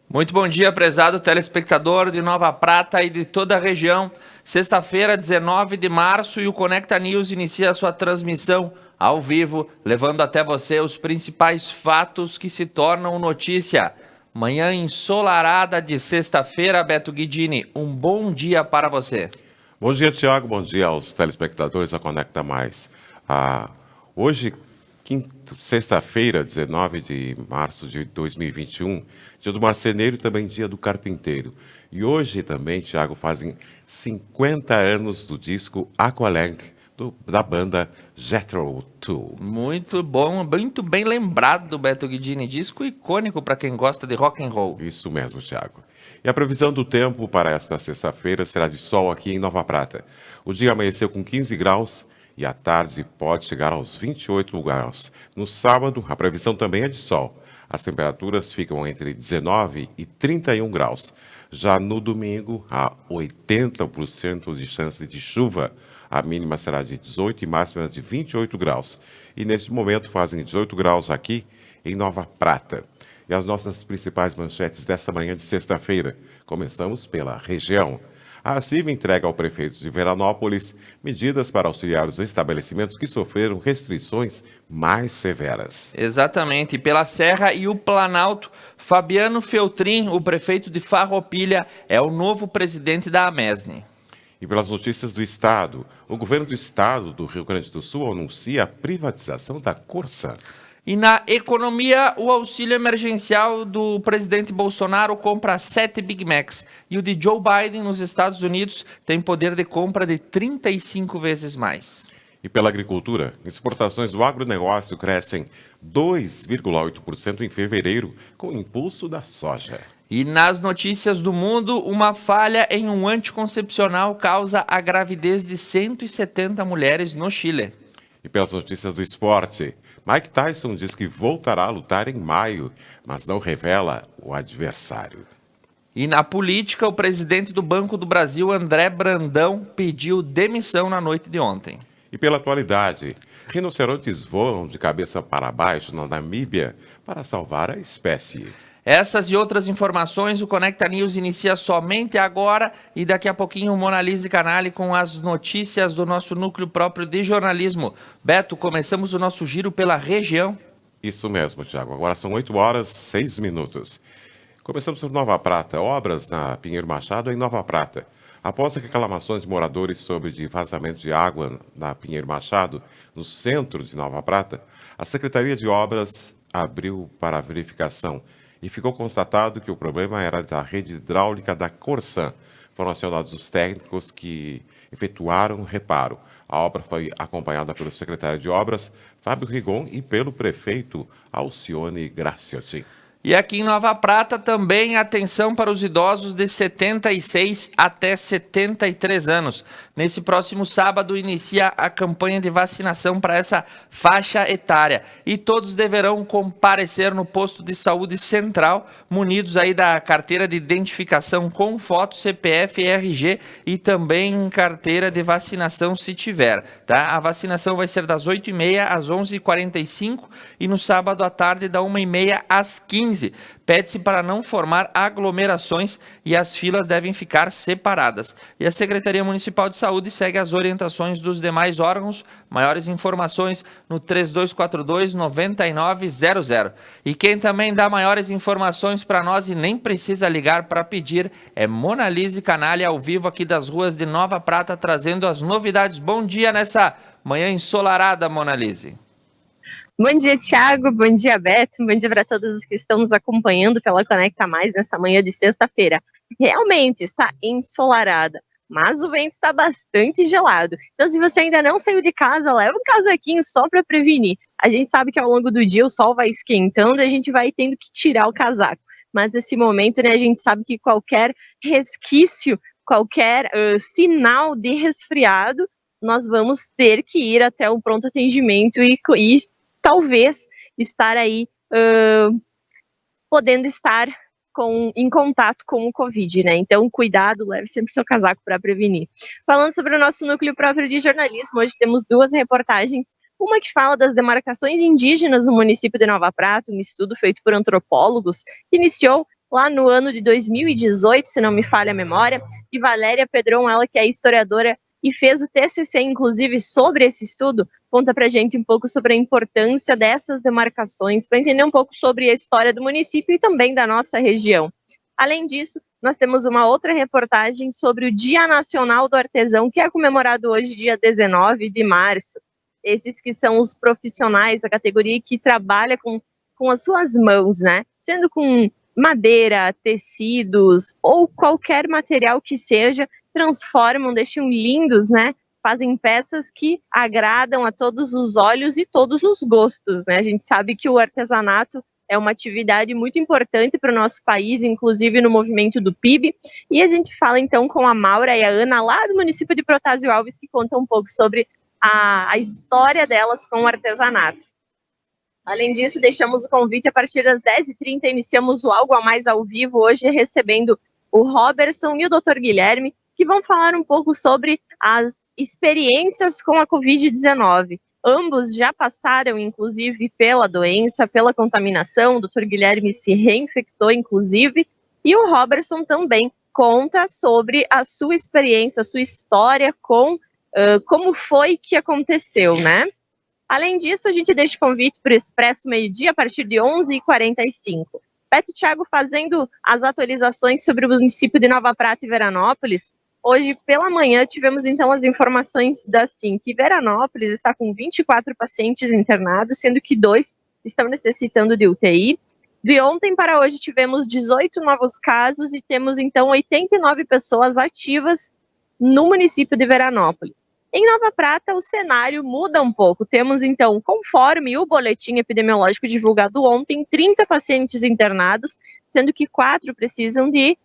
Muito bom dia, prezado telespectador de Nova Prata e de toda a região. Sexta-feira, 19 de março, e o Conecta News inicia a sua transmissão ao vivo, levando até você os principais fatos que se tornam notícia. Manhã ensolarada de sexta-feira, Beto Guidini, um bom dia para você. Bom dia, Tiago. Bom dia aos telespectadores da Conecta Mais. Hoje, sexta-feira, 19 de março de 2021, dia do marceneiro e também dia do carpinteiro. E hoje também, Tiago, fazem 50 anos do disco Aqualung, da banda Jethro Tull. Muito bom, muito bem lembrado do Beto Guidini, disco icônico para quem gosta de rock and roll. Isso mesmo, Tiago. E a previsão do tempo para esta sexta-feira será de sol aqui em Nova Prata. O dia amanheceu com 15 graus e à tarde pode chegar aos 28 graus. No sábado, a previsão também é de sol. As temperaturas ficam entre 19 e 31 graus. Já no domingo, há 80% de chance de chuva. A mínima será de 18 e máxima de 28 graus. E neste momento fazem 18 graus aqui em Nova Prata. E as nossas principais manchetes desta manhã de sexta-feira. Começamos pela região. A CIV entrega ao prefeito de Veranópolis medidas para auxiliar os estabelecimentos que sofreram restrições mais severas. Exatamente. Pela Serra e o Planalto, Fabiano Feltrin, o prefeito de Farroupilha, é o novo presidente da AMESNE. E pelas notícias do Estado, o governo do Estado do Rio Grande do Sul anuncia a privatização da Corsan. E na economia, o auxílio emergencial do presidente Bolsonaro compra 7 Big Macs. E o de Joe Biden nos Estados Unidos tem poder de compra de 35 vezes mais. E pela agricultura, exportações do agronegócio crescem 2,8% em fevereiro, com impulso da soja. E nas notícias do mundo, uma falha em um anticoncepcional causa a gravidez de 170 mulheres no Chile. E pelas notícias do esporte, Mike Tyson diz que voltará a lutar em maio, mas não revela o adversário. E na política, o presidente do Banco do Brasil, André Brandão, pediu demissão na noite de ontem. E pela atualidade, rinocerontes voam de cabeça para baixo na Namíbia para salvar a espécie. Essas e outras informações, o Conecta News inicia somente agora e daqui a pouquinho o Monalise Canali com as notícias do nosso núcleo próprio de jornalismo. Beto, começamos o nosso giro pela região. Isso mesmo, Tiago. Agora são 8 horas, 6 minutos. Começamos por Nova Prata. Obras na Pinheiro Machado em Nova Prata. Após reclamações de moradores sobre vazamento de água na Pinheiro Machado, no centro de Nova Prata, a Secretaria de Obras abriu para verificação e ficou constatado que o problema era da rede hidráulica da Corsan. Foram acionados os técnicos que efetuaram o reparo. A obra foi acompanhada pelo secretário de Obras, Fábio Rigon, e pelo prefeito Alcione Graciotti. E aqui em Nova Prata também atenção para os idosos de 76 até 73 anos. Nesse próximo sábado inicia a campanha de vacinação para essa faixa etária. E todos deverão comparecer no posto de saúde central, munidos aí da carteira de identificação com foto, CPF e RG e também carteira de vacinação se tiver. Tá? A vacinação vai ser das 8h30 às 11h45 e no sábado à tarde da 1h30 às 15h. Pede-se para não formar aglomerações e as filas devem ficar separadas. E a Secretaria Municipal de Saúde segue as orientações dos demais órgãos. Maiores informações no 3242-9900. E quem também dá maiores informações para nós e nem precisa ligar para pedir é Monalise Canali, ao vivo aqui das ruas de Nova Prata, trazendo as novidades. Bom dia nessa manhã ensolarada, Monalise. Bom dia, Tiago. Bom dia, Beto. Bom dia para todos os que estão nos acompanhando pela Conecta Mais nessa manhã de sexta-feira. Realmente está ensolarada, mas o vento está bastante gelado. Então, se você ainda não saiu de casa, leva um casaquinho só para prevenir. A gente sabe que ao longo do dia o sol vai esquentando e a gente vai tendo que tirar o casaco. Mas nesse momento, né, a gente sabe que qualquer resquício, qualquer sinal de resfriado, nós vamos ter que ir até o pronto atendimento e talvez estar aí podendo estar em contato com o Covid, né? Então, cuidado, leve sempre seu casaco para prevenir. Falando sobre o nosso núcleo próprio de jornalismo, hoje temos duas reportagens. Uma que fala das demarcações indígenas no município de Nova Prata, um estudo feito por antropólogos, que iniciou lá no ano de 2018, se não me falha a memória, e Valéria Pedron, ela que é historiadora e fez o TCC, inclusive, sobre esse estudo, conta pra gente um pouco sobre a importância dessas demarcações, para entender um pouco sobre a história do município e também da nossa região. Além disso, nós temos uma outra reportagem sobre o Dia Nacional do Artesão, que é comemorado hoje, dia 19 de março. Esses que são os profissionais, a categoria que trabalha com as suas mãos, né? Sendo com madeira, tecidos ou qualquer material que seja, transformam, deixam lindos, né? Fazem peças que agradam a todos os olhos e todos os gostos, né? A gente sabe que o artesanato é uma atividade muito importante para o nosso país, inclusive no movimento do PIB. E a gente fala então com a Maura e a Ana, lá do município de Protásio Alves, que contam um pouco sobre a história delas com o artesanato. Além disso, deixamos o convite a partir das 10h30, iniciamos o Algo a Mais ao vivo, hoje recebendo o Robertson e o Dr. Guilherme, que vão falar um pouco sobre as experiências com a Covid-19. Ambos já passaram, inclusive, pela doença, pela contaminação, o Dr. Guilherme se reinfectou, inclusive, e o Robertson também conta sobre a sua experiência, a sua história com como foi que aconteceu, né? Além disso, a gente deixa o convite para o Expresso Meio-Dia a partir de 11h45. Beto Thiago fazendo as atualizações sobre o município de Nova Prata e Veranópolis. Hoje, pela manhã, tivemos então as informações que Veranópolis está com 24 pacientes internados, sendo que 2 estão necessitando de UTI. De ontem para hoje, tivemos 18 novos casos e temos então 89 pessoas ativas no município de Veranópolis. Em Nova Prata, o cenário muda um pouco. Temos, então, conforme o boletim epidemiológico divulgado ontem, 30 pacientes internados, sendo que 4 precisam de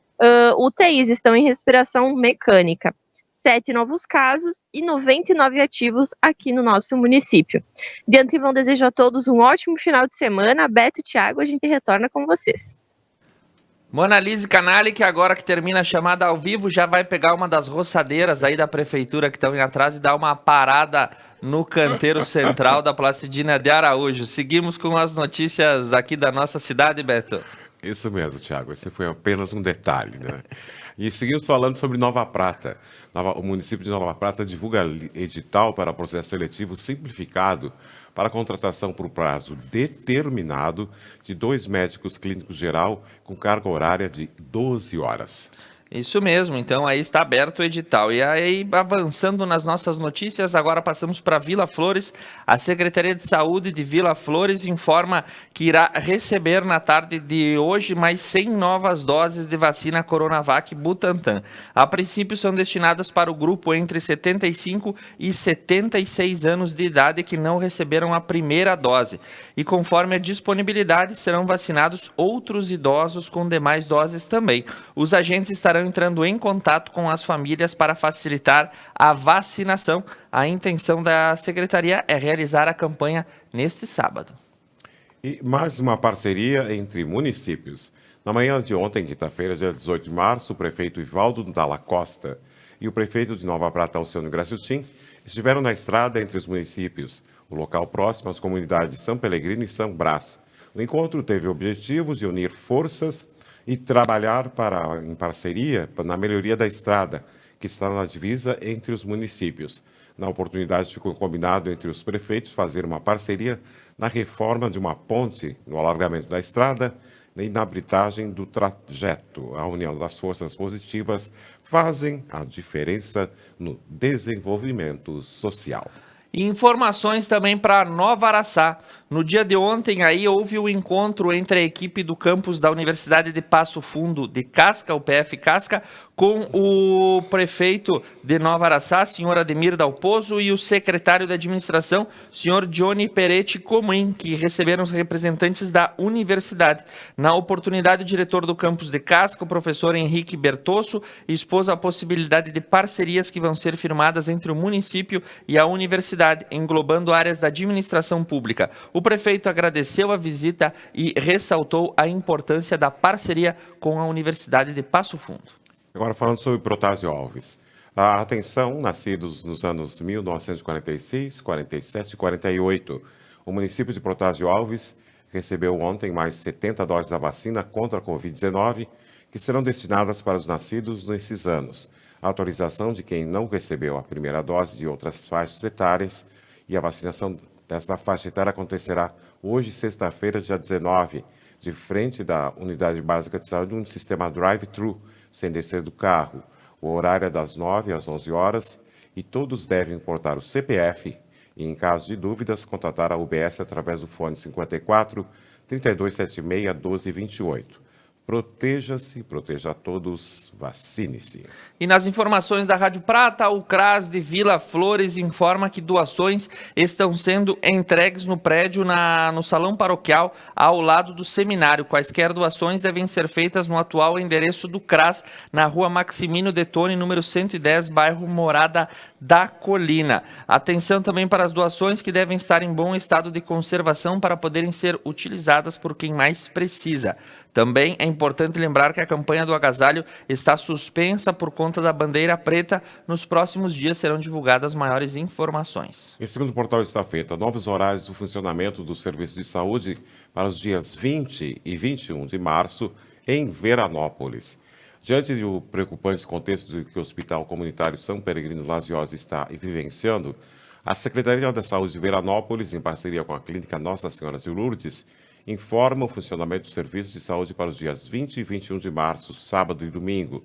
UTIs, estão em respiração mecânica. 7 novos casos e 99 ativos aqui no nosso município. De antemão, desejo a todos um ótimo final de semana. Beto e Thiago, a gente retorna com vocês. Monalise Canali, que agora que termina a chamada ao vivo, já vai pegar uma das roçadeiras aí da prefeitura que estão em atrás e dar uma parada no canteiro central da Placidina de Araújo. Seguimos com as notícias aqui da nossa cidade, Beto. Isso mesmo, Thiago. Esse foi apenas um detalhe, né? E seguimos falando sobre Nova Prata. O município de Nova Prata divulga edital para processo seletivo simplificado para a contratação por prazo determinado de 2 médicos clínicos geral com carga horária de 12 horas. Isso mesmo, então aí está aberto o edital. E aí, avançando nas nossas notícias, agora passamos para Vila Flores. A Secretaria de Saúde de Vila Flores informa que irá receber na tarde de hoje mais 100 novas doses de vacina Coronavac Butantan. A princípio são destinadas para o grupo entre 75 e 76 anos de idade que não receberam a primeira dose. E conforme a disponibilidade, serão vacinados outros idosos com demais doses também. Os agentes estarão entrando em contato com as famílias para facilitar a vacinação. A intenção da Secretaria é realizar a campanha neste sábado. E mais uma parceria entre municípios. Na manhã de ontem, quinta-feira, dia 18 de março, o prefeito Ivaldo Dalla Costa e o prefeito de Nova Prata, Alcione Graciutin, estiveram na estrada entre os municípios, o local próximo às comunidades São Pelegrino e São Brás. O encontro teve o objetivo de unir forças e trabalhar em parceria na melhoria da estrada, que está na divisa entre os municípios. Na oportunidade, ficou combinado entre os prefeitos fazer uma parceria na reforma de uma ponte, no alargamento da estrada e na habilitagem do trajeto. A união das forças positivas fazem a diferença no desenvolvimento social. E informações também para Nova Araçá. No dia de ontem aí houve o encontro entre a equipe do campus da Universidade de Passo Fundo de Casca, o PF Casca, com o prefeito de Nova Araçá, senhor Ademir Dalpozo, e o secretário de administração, senhor Johnny Peretti Comin, que receberam os representantes da universidade. Na oportunidade, o diretor do campus de Casca, o professor Henrique Bertosso, expôs a possibilidade de parcerias que vão ser firmadas entre o município e a universidade, englobando áreas da administração pública. O prefeito agradeceu a visita e ressaltou a importância da parceria com a Universidade de Passo Fundo. Agora falando sobre Protásio Alves. A atenção, nascidos nos anos 1946, 47 e 48. O município de Protásio Alves recebeu ontem mais 70 doses da vacina contra a Covid-19, que serão destinadas para os nascidos nesses anos. A autorização de quem não recebeu a primeira dose de outras faixas etárias e a vacinação desta faixa etária acontecerá hoje, sexta-feira, dia 19, de frente da Unidade Básica de Saúde, um sistema drive-thru, sem descer do carro. O horário é das 9 às 11 horas e todos devem portar o CPF e, em caso de dúvidas, contatar a UBS através do fone 54 3276 1228. Proteja-se, proteja a todos, vacine-se. E nas informações da Rádio Prata, o CRAS de Vila Flores informa que doações estão sendo entregues no prédio no salão paroquial ao lado do seminário. Quaisquer doações devem ser feitas no atual endereço do CRAS, na rua Maximino Detone, número 110, bairro Morada da Colina. Atenção também para as doações que devem estar em bom estado de conservação para poderem ser utilizadas por quem mais precisa. Também é importante lembrar que a campanha do agasalho está suspensa por conta da bandeira preta. Nos próximos dias serão divulgadas maiores informações. E segundo o portal Estafeta, novos horários do funcionamento do serviço de saúde para os dias 20 e 21 de março em Veranópolis. Diante do preocupante contexto de que o Hospital Comunitário São Peregrino Lasiosa está vivenciando, a Secretaria da Saúde de Veranópolis, em parceria com a Clínica Nossa Senhora de Lourdes, informa o funcionamento do serviço de saúde para os dias 20 e 21 de março, sábado e domingo.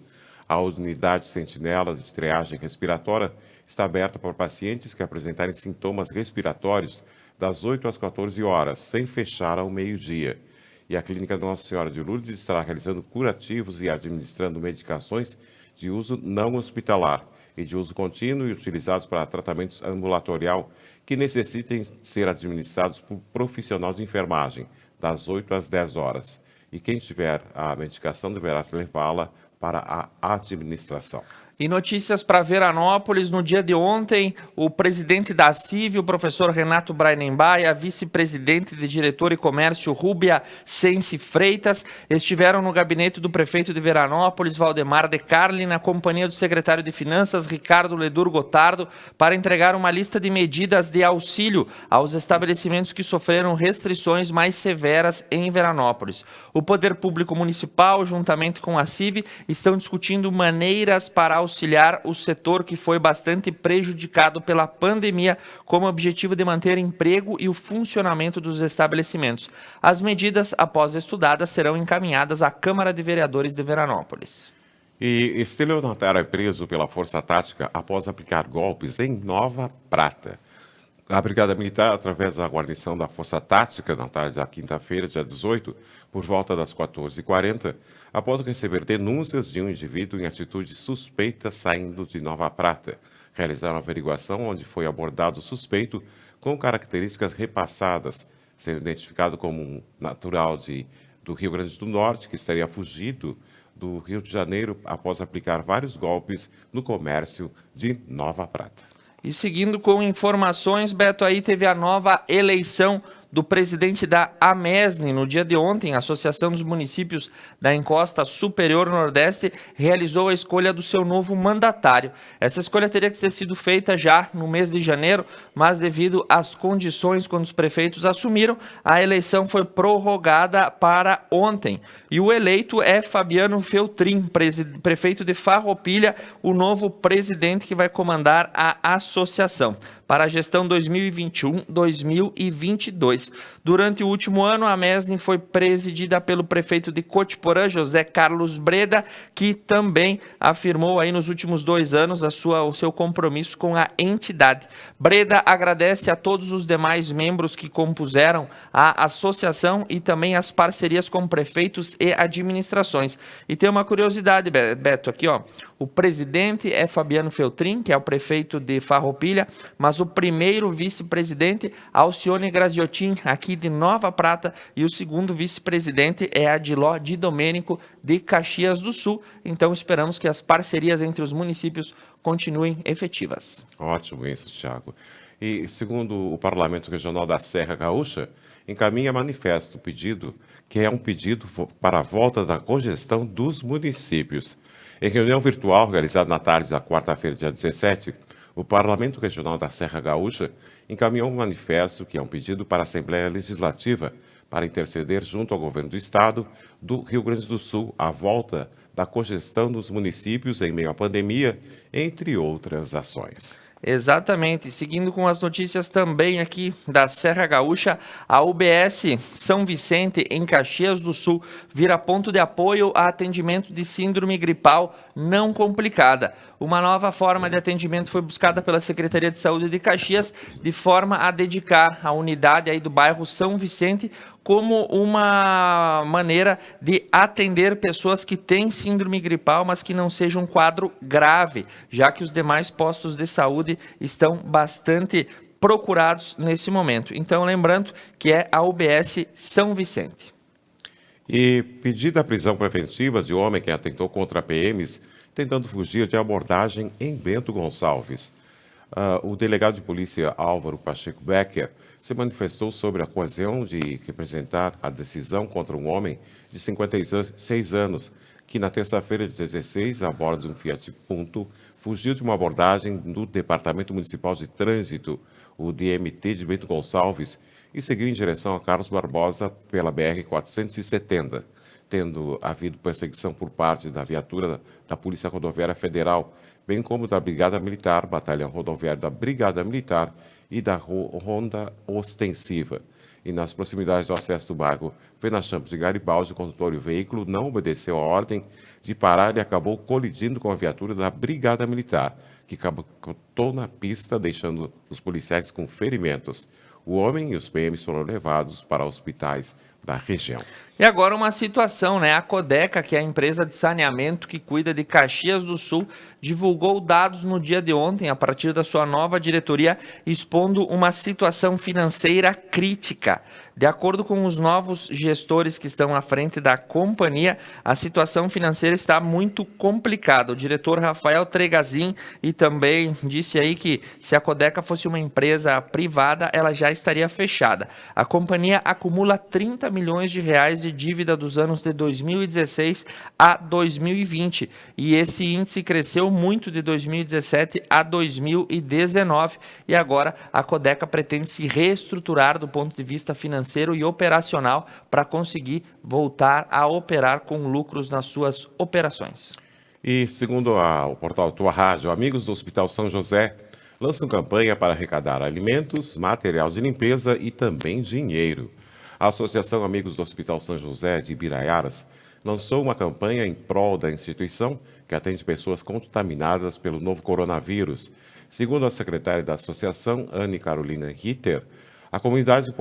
A unidade sentinela de triagem respiratória está aberta para pacientes que apresentarem sintomas respiratórios das 8 às 14 horas, sem fechar ao meio-dia. E a Clínica Nossa Senhora de Lourdes estará realizando curativos e administrando medicações de uso não hospitalar e de uso contínuo e utilizados para tratamentos ambulatorial que necessitem ser administrados por profissional de enfermagem, das 8 às 10 horas. E quem tiver a medicação deverá levá-la para a administração. E notícias para Veranópolis. No dia de ontem, o presidente da CIV, o professor Renato Brainenbach, e a vice-presidente de Diretor e Comércio, Rúbia Sense Freitas, estiveram no gabinete do prefeito de Veranópolis, Valdemar de Carli, na companhia do secretário de Finanças, Ricardo Ledur Gotardo, para entregar uma lista de medidas de auxílio aos estabelecimentos que sofreram restrições mais severas em Veranópolis. O Poder Público Municipal, juntamente com a CIV, estão discutindo maneiras para auxiliar o setor que foi bastante prejudicado pela pandemia, com o objetivo de manter emprego e o funcionamento dos estabelecimentos. As medidas, após estudadas, serão encaminhadas à Câmara de Vereadores de Veranópolis. E estelionatário é preso pela Força Tática após aplicar golpes em Nova Prata. A Brigada Militar, através da guarnição da Força Tática, na tarde da quinta-feira, dia 18, por volta das 14h40, após receber denúncias de um indivíduo em atitude suspeita saindo de Nova Prata, realizaram a averiguação onde foi abordado o suspeito com características repassadas, sendo identificado como um natural do Rio Grande do Norte, que estaria fugido do Rio de Janeiro após aplicar vários golpes no comércio de Nova Prata. E seguindo com informações, Beto, aí teve a nova eleição do presidente da AMESNE. No dia de ontem, a Associação dos Municípios da Encosta Superior Nordeste realizou a escolha do seu novo mandatário. Essa escolha teria que ter sido feita já no mês de janeiro, mas devido às condições quando os prefeitos assumiram, a eleição foi prorrogada para ontem. E o eleito é Fabiano Feltrin, prefeito de Farroupilha, o novo presidente que vai comandar a associação para a gestão 2021-2022. Durante o último ano, a AMESNE foi presidida pelo prefeito de Cotiporã, José Carlos Breda, que também afirmou aí nos últimos 2 anos o seu compromisso com a entidade. Breda agradece a todos os demais membros que compuseram a associação e também as parcerias com prefeitos e administrações. E tem uma curiosidade, Beto, aqui, ó. O presidente é Fabiano Feltrin, que é o prefeito de Farroupilha, mas o primeiro vice-presidente, Alcione Graziotin, aqui de Nova Prata, e o segundo vice-presidente é Adiló Di Domênico, de Caxias do Sul. Então, esperamos que as parcerias entre os municípios continuem efetivas. Ótimo isso, Thiago. E, segundo o Parlamento Regional da Serra Gaúcha, encaminha manifesto pedido, que é um pedido para a volta da cogestão dos municípios. Em reunião virtual realizada na tarde da quarta-feira, dia 17, o Parlamento Regional da Serra Gaúcha encaminhou um manifesto que é um pedido para a Assembleia Legislativa para interceder junto ao governo do estado do Rio Grande do Sul à volta da cogestão dos municípios em meio à pandemia, entre outras ações. Exatamente. Seguindo com as notícias também aqui da Serra Gaúcha, a UBS São Vicente, em Caxias do Sul, vira ponto de apoio a atendimento de síndrome gripal não complicada. Uma nova forma de atendimento foi buscada pela Secretaria de Saúde de Caxias, de forma a dedicar a unidade aí do bairro São Vicente como uma maneira de atender pessoas que têm síndrome gripal, mas que não seja um quadro grave, já que os demais postos de saúde estão bastante procurados nesse momento. Então, lembrando que é a UBS São Vicente. E pedida a prisão preventiva de homem que atentou contra PMs tentando fugir de abordagem em Bento Gonçalves. O delegado de polícia Álvaro Pacheco Becker se manifestou sobre a ocasião de representar a decisão contra um homem de 56 anos que na terça-feira de 16, a bordo de um Fiat Punto, fugiu de uma abordagem do Departamento Municipal de Trânsito, o DMT de Bento Gonçalves, e seguiu em direção a Carlos Barbosa pela BR-470, tendo havido perseguição por parte da viatura da Polícia Rodoviária Federal, bem como da Brigada Militar, Batalhão Rodoviário da Brigada Militar e da Ronda Ostensiva. E nas proximidades do acesso do bairro Venachamps de Garibaldi, o condutor e o veículo não obedeceu a ordem de parar e acabou colidindo com a viatura da Brigada Militar, que capotou na pista, deixando os policiais com ferimentos. O homem e os PMs foram levados para hospitais da região. E agora uma situação, né? A Codeca, que é a empresa de saneamento que cuida de Caxias do Sul, divulgou dados no dia de ontem, a partir da sua nova diretoria, expondo uma situação financeira crítica. De acordo com os novos gestores que estão à frente da companhia, a situação financeira está muito complicada. O diretor Rafael Tregazin e também disse aí que se a Codeca fosse uma empresa privada, ela já estaria fechada. A companhia acumula 30 milhões de reais de dívida dos anos de 2016 a 2020 e esse índice cresceu muito de 2017 a 2019 e agora a Codeca pretende se reestruturar do ponto de vista financeiro e operacional para conseguir voltar a operar com lucros nas suas operações. E segundo o portal Tua Rádio, amigos do Hospital São José lançam campanha para arrecadar alimentos, material de limpeza e também dinheiro. A Associação Amigos do Hospital São José de Ibiraiaras lançou uma campanha em prol da instituição que atende pessoas contaminadas pelo novo coronavírus. Segundo a secretária da associação, Anne Carolina Ritter, a comunidade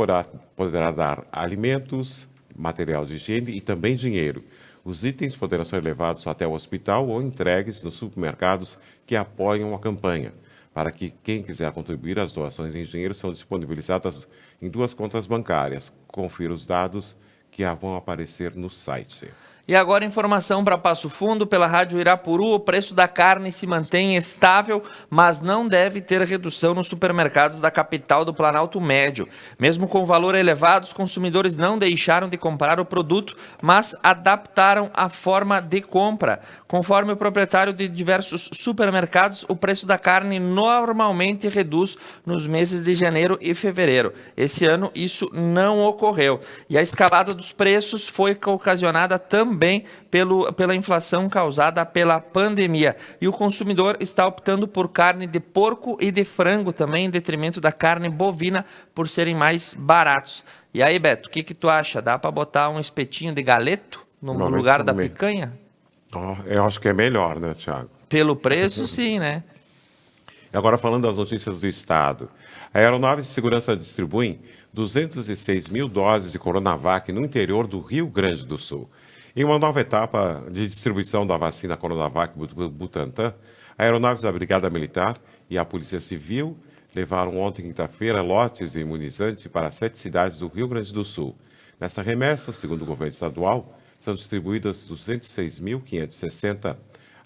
poderá dar alimentos, material de higiene e também dinheiro. Os itens poderão ser levados até o hospital ou entregues nos supermercados que apoiam a campanha. Para que quem quiser contribuir, as doações em dinheiro são disponibilizadas em 2 contas bancárias. Confira os dados que vão aparecer no site. E agora informação para Passo Fundo, pela Rádio Irapuru, o preço da carne se mantém estável, mas não deve ter redução nos supermercados da capital do Planalto Médio. Mesmo com valor elevado, os consumidores não deixaram de comprar o produto, mas adaptaram a forma de compra. Conforme o proprietário de diversos supermercados, o preço da carne normalmente reduz nos meses de janeiro e fevereiro. Esse ano isso não ocorreu. E a escalada dos preços foi ocasionada também pela inflação causada pela pandemia. E o consumidor está optando por carne de porco e de frango também, em detrimento da carne bovina, por serem mais baratos. E aí, Beto, o que tu acha? Dá para botar um espetinho de galeto no lugar da picanha? Eu acho que é melhor, né, Thiago? Pelo preço, sim, né? Agora falando das notícias do Estado. A Aeronaves de Segurança distribui 206 mil doses de Coronavac no interior do Rio Grande do Sul. Em uma nova etapa de distribuição da vacina Coronavac Butantan, a Aeronaves da Brigada Militar e a Polícia Civil levaram ontem, quinta-feira, lotes de imunizante para 7 cidades do Rio Grande do Sul. Nesta remessa, segundo o governo estadual, são distribuídas 206.560.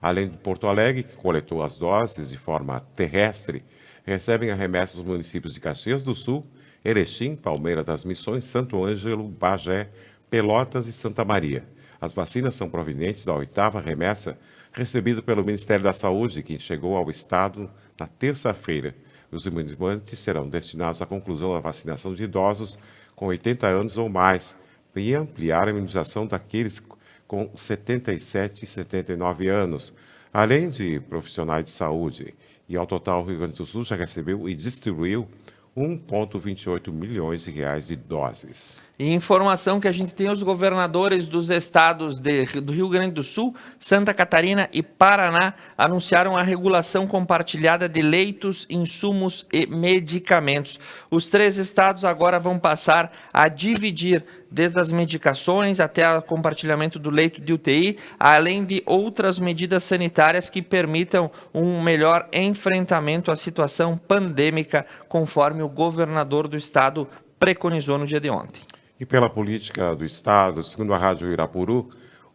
Além de Porto Alegre, que coletou as doses de forma terrestre, recebem a remessa os municípios de Caxias do Sul, Erechim, Palmeira das Missões, Santo Ângelo, Bagé, Pelotas e Santa Maria. As vacinas são provenientes da 8ª remessa recebida pelo Ministério da Saúde, que chegou ao Estado na terça-feira. Os imunizantes serão destinados à conclusão da vacinação de idosos com 80 anos ou mais e ampliar a imunização daqueles com 77 e 79 anos, além de profissionais de saúde. E, ao total, o Rio Grande do Sul já recebeu e distribuiu 1,28 milhões de reais de doses. E informação que a gente tem, os governadores dos estados do Rio Grande do Sul, Santa Catarina e Paraná anunciaram a regulação compartilhada de leitos, insumos e medicamentos. Os 3 estados agora vão passar a dividir desde as medicações até o compartilhamento do leito de UTI, além de outras medidas sanitárias que permitam um melhor enfrentamento à situação pandêmica, conforme o governador do estado preconizou no dia de ontem. E pela política do Estado, segundo a Rádio Irapuru,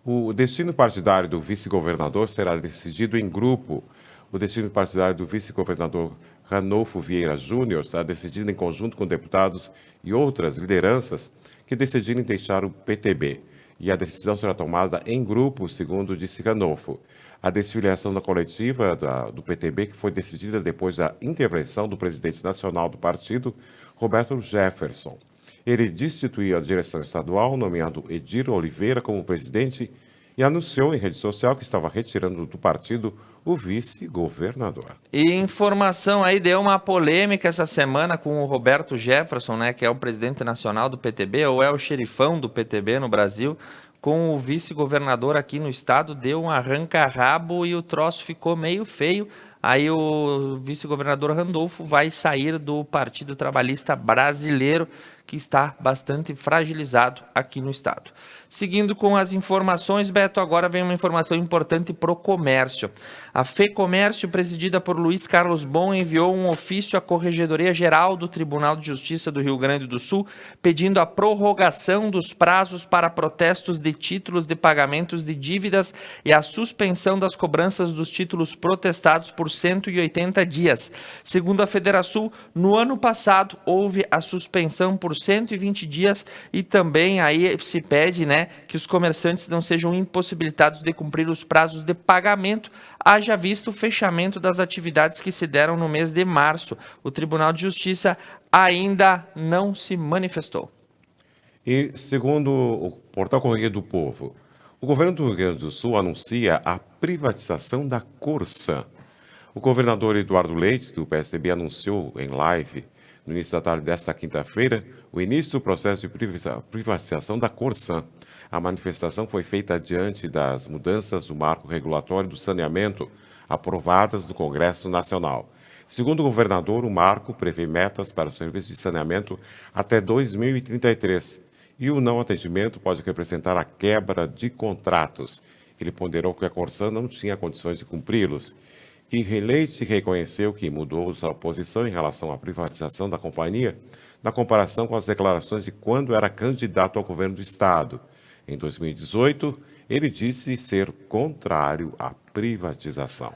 o destino partidário do vice-governador será decidido em grupo. O destino partidário do vice-governador Ranolfo Vieira Júnior será decidido em conjunto com deputados e outras lideranças que decidirem deixar o PTB. E a decisão será tomada em grupo, segundo disse Ranolfo. A desfiliação da coletiva do PTB, que foi decidida depois da intervenção do presidente nacional do partido, Roberto Jefferson. Ele destituiu a direção estadual, nomeando Edir Oliveira como presidente, e anunciou em rede social que estava retirando do partido o vice-governador. E informação aí, deu uma polêmica essa semana com o Roberto Jefferson, né, que é o presidente nacional do PTB, ou é o xerifão do PTB no Brasil, com o vice-governador aqui no estado, deu um arranca-rabo e o troço ficou meio feio. Aí o vice-governador Randolfo vai sair do Partido Trabalhista Brasileiro, que está bastante fragilizado aqui no estado. Seguindo com as informações, Beto, agora vem uma informação importante para o comércio. A FEComércio, presidida por Luiz Carlos Bon, enviou um ofício à Corregedoria Geral do Tribunal de Justiça do Rio Grande do Sul, pedindo a prorrogação dos prazos para protestos de títulos de pagamentos de dívidas e a suspensão das cobranças dos títulos protestados por 180 dias. Segundo a Federação, no ano passado houve a suspensão por 120 dias e também aí se pede, né, que os comerciantes não sejam impossibilitados de cumprir os prazos de pagamento, haja visto o fechamento das atividades que se deram no mês de março. O Tribunal de Justiça ainda não se manifestou. E, segundo o portal Correio do Povo, o governo do Rio Grande do Sul anuncia a privatização da Corsã. O governador Eduardo Leite, do PSDB, anunciou em live, no início da tarde desta quinta-feira, o início do processo de privatização da Corsã. A manifestação foi feita diante das mudanças do marco regulatório do saneamento aprovadas no Congresso Nacional. Segundo o governador, o marco prevê metas para o serviço de saneamento até 2033 e o não atendimento pode representar a quebra de contratos. Ele ponderou que a Corsã não tinha condições de cumpri-los. E Leite reconheceu que mudou sua posição em relação à privatização da companhia na comparação com as declarações de quando era candidato ao governo do Estado. Em 2018, ele disse ser contrário à privatização.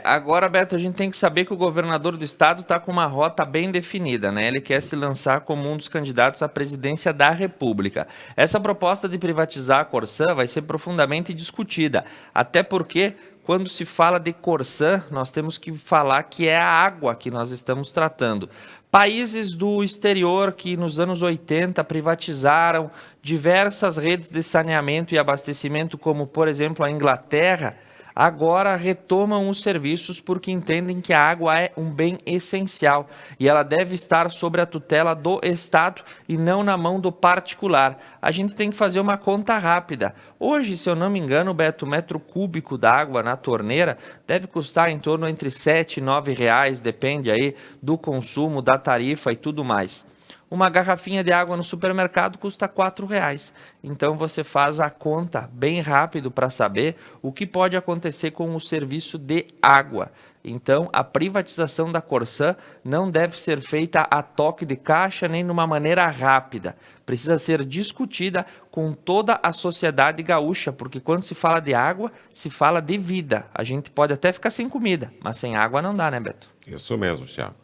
Agora, Beto, a gente tem que saber que o governador do estado está com uma rota bem definida, né? Ele quer se lançar como um dos candidatos à presidência da República. Essa proposta de privatizar a Corsã vai ser profundamente discutida, até porque quando se fala de Corsã, nós temos que falar que é a água que nós estamos tratando. Países do exterior que nos anos 80 privatizaram diversas redes de saneamento e abastecimento, como por exemplo a Inglaterra, agora retomam os serviços porque entendem que a água é um bem essencial e ela deve estar sob a tutela do Estado e não na mão do particular. A gente tem que fazer uma conta rápida. Hoje, se eu não me engano, Beto, o metro cúbico d'água na torneira deve custar em torno entre R$ 7 e R$ 9, depende aí do consumo, da tarifa e tudo mais. Uma garrafinha de água no supermercado custa R$ 4,00. Então você faz a conta bem rápido para saber o que pode acontecer com o serviço de água. Então a privatização da Corsã não deve ser feita a toque de caixa nem de uma maneira rápida. Precisa ser discutida com toda a sociedade gaúcha, porque quando se fala de água, se fala de vida. A gente pode até ficar sem comida, mas sem água não dá, né, Beto? Isso mesmo, Thiago.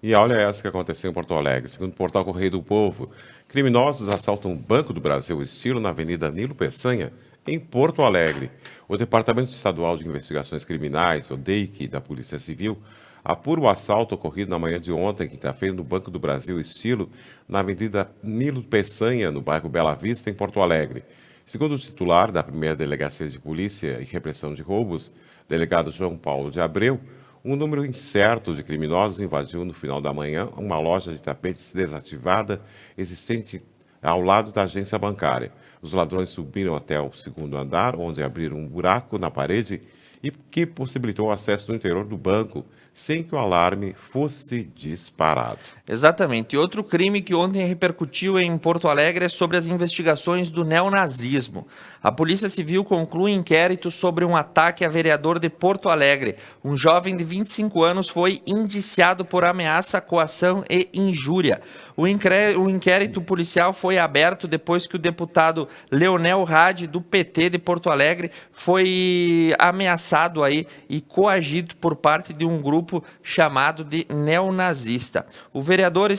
E olha essa que aconteceu em Porto Alegre. Segundo o portal Correio do Povo, criminosos assaltam um Banco do Brasil estilo na Avenida Nilo Peçanha, em Porto Alegre. O Departamento Estadual de Investigações Criminais, o DEIC, da Polícia Civil, apura o assalto ocorrido na manhã de ontem, quinta-feira, no Banco do Brasil Estilo, na Avenida Nilo Peçanha, no bairro Bela Vista, em Porto Alegre. Segundo o titular da primeira Delegacia de Polícia e Repressão de Roubos, delegado João Paulo de Abreu, um número incerto de criminosos invadiu no final da manhã uma loja de tapetes desativada existente ao lado da agência bancária. Os ladrões subiram até o segundo andar, onde abriram um buraco na parede e que possibilitou o acesso no interior do banco, sem que o alarme fosse disparado. Exatamente. E outro crime que ontem repercutiu em Porto Alegre é sobre as investigações do neonazismo. A Polícia Civil conclui inquérito sobre um ataque a vereador de Porto Alegre. Um jovem de 25 anos foi indiciado por ameaça, coação e injúria. O inquérito policial foi aberto depois que o deputado Leonel Hadi, do PT de Porto Alegre, foi ameaçado aí e coagido por parte de um grupo chamado de neonazista. O vereador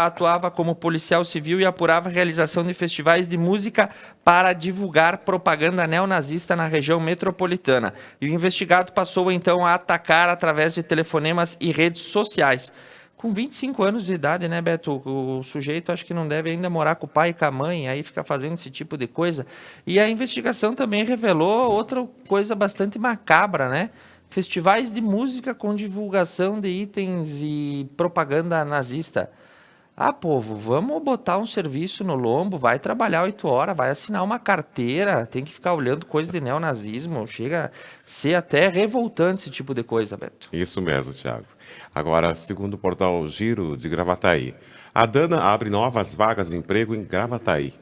atuava como policial civil e apurava a realização de festivais de música para divulgar propaganda neonazista na região metropolitana. E o investigado passou então a atacar através de telefonemas e redes sociais. Com 25 anos de idade, né, Beto? O sujeito acho que não deve ainda morar com o pai e com a mãe, aí fica fazendo esse tipo de coisa. E a investigação também revelou outra coisa bastante macabra, né? Festivais de música com divulgação de itens e propaganda nazista. Ah, povo, vamos botar um serviço no lombo, vai trabalhar 8 horas, vai assinar uma carteira, tem que ficar olhando coisa de neonazismo, chega a ser até revoltante esse tipo de coisa, Beto. Isso mesmo, Thiago. Agora, segundo o portal Giro de Gravataí, a Dana abre novas vagas de emprego em Gravataí.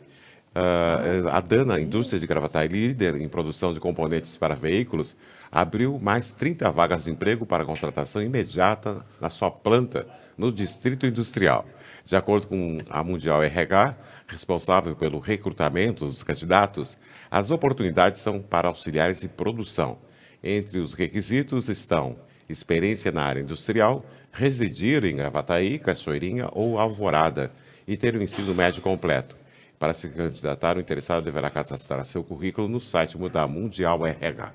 A Dana, indústria de Gravataí, líder em produção de componentes para veículos, abriu mais 30 vagas de emprego para contratação imediata na sua planta, no Distrito Industrial. De acordo com a Mundial RH, responsável pelo recrutamento dos candidatos, as oportunidades são para auxiliares de produção. Entre os requisitos estão experiência na área industrial, residir em Gravataí, Cachoeirinha ou Alvorada e ter o ensino médio completo. Para se candidatar, o interessado deverá cadastrar seu currículo no site da Mundial RH.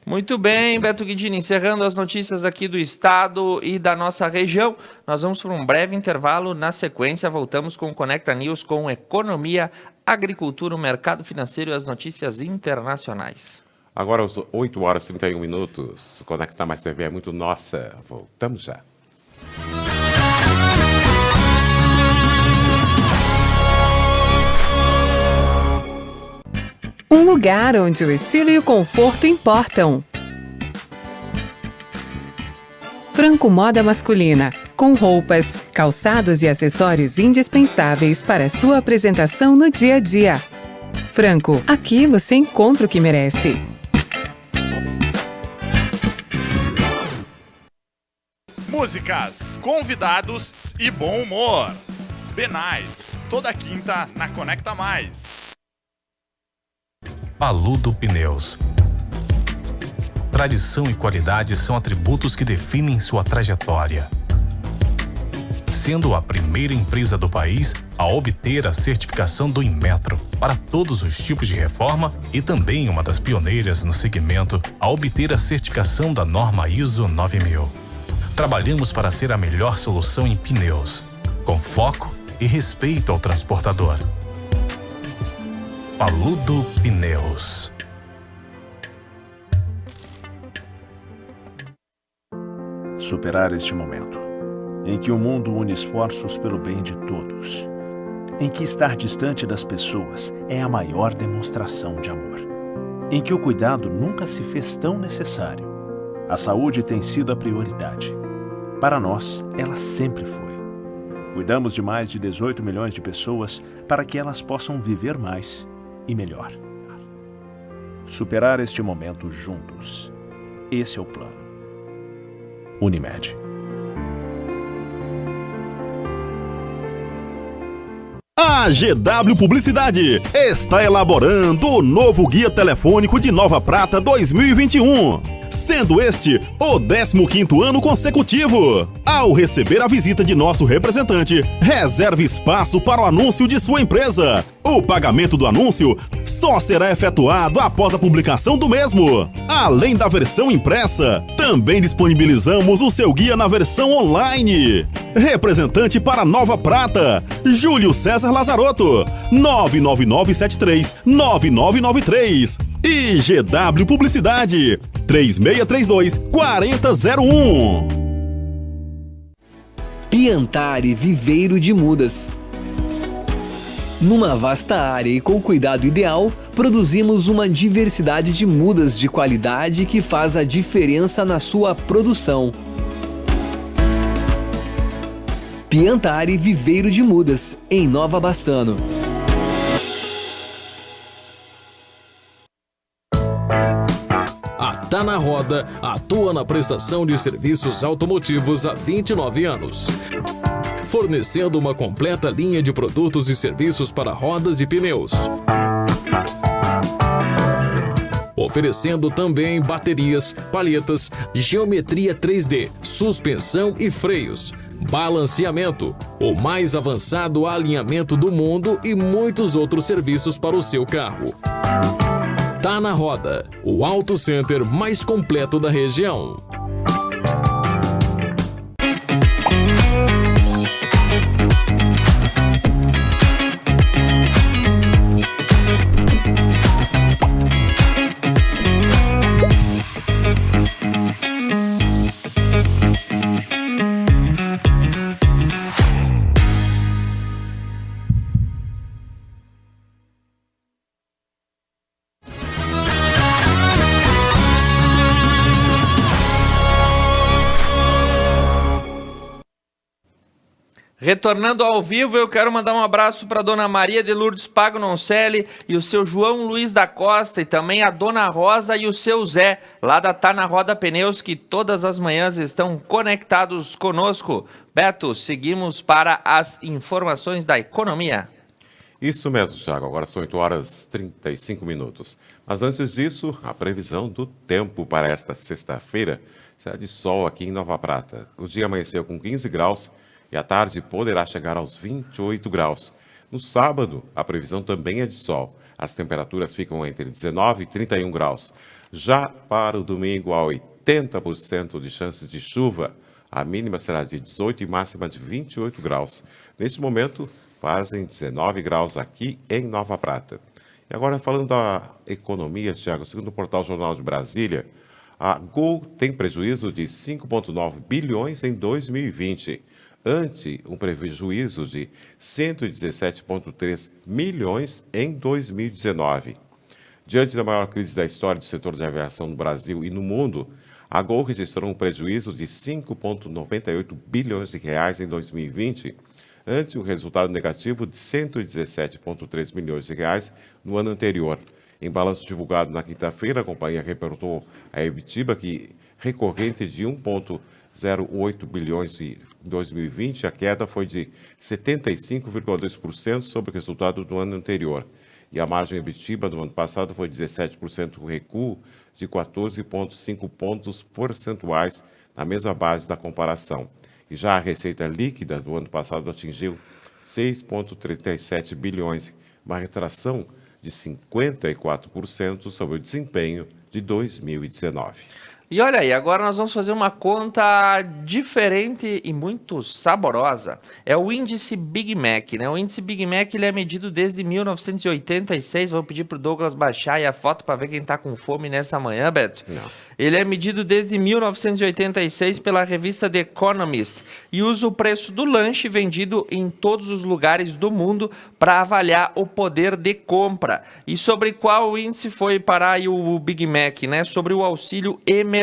Muito bem, Beto Guidini, encerrando as notícias aqui do estado e da nossa região, nós vamos para um breve intervalo. Na sequência, voltamos com o Conecta News com economia, agricultura, o mercado financeiro e as notícias internacionais. Agora, às 8 horas e 31 minutos, Conecta Mais TV é muito nossa. Voltamos já. Um lugar onde o estilo e o conforto importam. Franco Moda Masculina, com roupas, calçados e acessórios indispensáveis para a sua apresentação no dia a dia. Franco, aqui você encontra o que merece. Músicas, convidados e bom humor. B-Night, toda quinta na Conecta Mais. Paludo Pneus. Tradição e qualidade são atributos que definem sua trajetória. Sendo a primeira empresa do país a obter a certificação do Inmetro para todos os tipos de reforma e também uma das pioneiras no segmento a obter a certificação da norma ISO 9000. Trabalhamos para ser a melhor solução em pneus, com foco e respeito ao transportador. Paludo Pneus. Superar este momento, em que o mundo une esforços pelo bem de todos, em que estar distante das pessoas é a maior demonstração de amor, em que o cuidado nunca se fez tão necessário. A saúde tem sido a prioridade. Para nós, ela sempre foi. Cuidamos de mais de 18 milhões de pessoas para que elas possam viver mais e melhor. Superar este momento juntos. Esse é o plano. Unimed. A GW Publicidade está elaborando o novo Guia Telefônico de Nova Prata 2021. sendo este o 15º ano consecutivo. Ao receber a visita de nosso representante, reserve espaço para o anúncio de sua empresa. O pagamento do anúncio só será efetuado após a publicação do mesmo. Além da versão impressa, também disponibilizamos o seu guia na versão online. Representante para Nova Prata, Júlio César Lazarotto, 99973-9993. E GW Publicidade, 3632-4001. Piantari Viveiro de Mudas. Numa vasta área e com cuidado ideal, produzimos uma diversidade de mudas de qualidade que faz a diferença na sua produção. Piantari Viveiro de Mudas, em Nova Bassano. A Tá na Roda atua na prestação de serviços automotivos há 29 anos. Fornecendo uma completa linha de produtos e serviços para rodas e pneus. Oferecendo também baterias, palhetas, geometria 3D, suspensão e freios, balanceamento, o mais avançado alinhamento do mundo e muitos outros serviços para o seu carro. Tá na Roda, o Auto Center mais completo da região. Retornando ao vivo, eu quero mandar um abraço para a dona Maria de Lourdes Pagnoncelli e o seu João Luiz da Costa, e também a dona Rosa e o seu Zé, lá da Tá na Roda Pneus, que todas as manhãs estão conectados conosco. Beto, seguimos para as informações da economia. Isso mesmo, Thiago. Agora são 8h35. Mas antes disso, a previsão do tempo para esta sexta-feira será de sol aqui em Nova Prata. O dia amanheceu com 15 graus e à tarde poderá chegar aos 28 graus. No sábado, a previsão também é de sol. As temperaturas ficam entre 19 e 31 graus. Já para o domingo, há 80% de chances de chuva. A mínima será de 18 e máxima de 28 graus. Neste momento, fazem 19 graus aqui em Nova Prata. E agora, falando da economia, Thiago, segundo o portal Jornal de Brasília, a Gol tem prejuízo de 5,9 bilhões em 2020. Ante um prejuízo de 117,3 milhões em 2019. Diante da maior crise da história do setor de aviação no Brasil e no mundo, a Gol registrou um prejuízo de 5,98 bilhões de reais em 2020, ante um resultado negativo de 117,3 milhões de reais no ano anterior. Em balanço divulgado na quinta-feira, a companhia reportou a EBITDA que recorrente de 1,08 bilhões em 2020, a queda foi de 75,2% sobre o resultado do ano anterior. E a margem EBITDA do ano passado foi 17%, recuo de 14,5 pontos percentuais na mesma base da comparação. E já a receita líquida do ano passado atingiu 6,37 bilhões, uma retração de 54% sobre o desempenho de 2019. E olha aí, agora nós vamos fazer uma conta diferente e muito saborosa. É o índice Big Mac, né? O índice Big Mac ele é medido desde 1986. Vou pedir pro Douglas baixar aí a foto para ver quem tá com fome nessa manhã, Beto. Não. Ele é medido desde 1986 pela revista The Economist e usa o preço do lanche vendido em todos os lugares do mundo para avaliar o poder de compra. E sobre qual índice foi parar aí o Big Mac, né? Sobre o auxílio emergencial.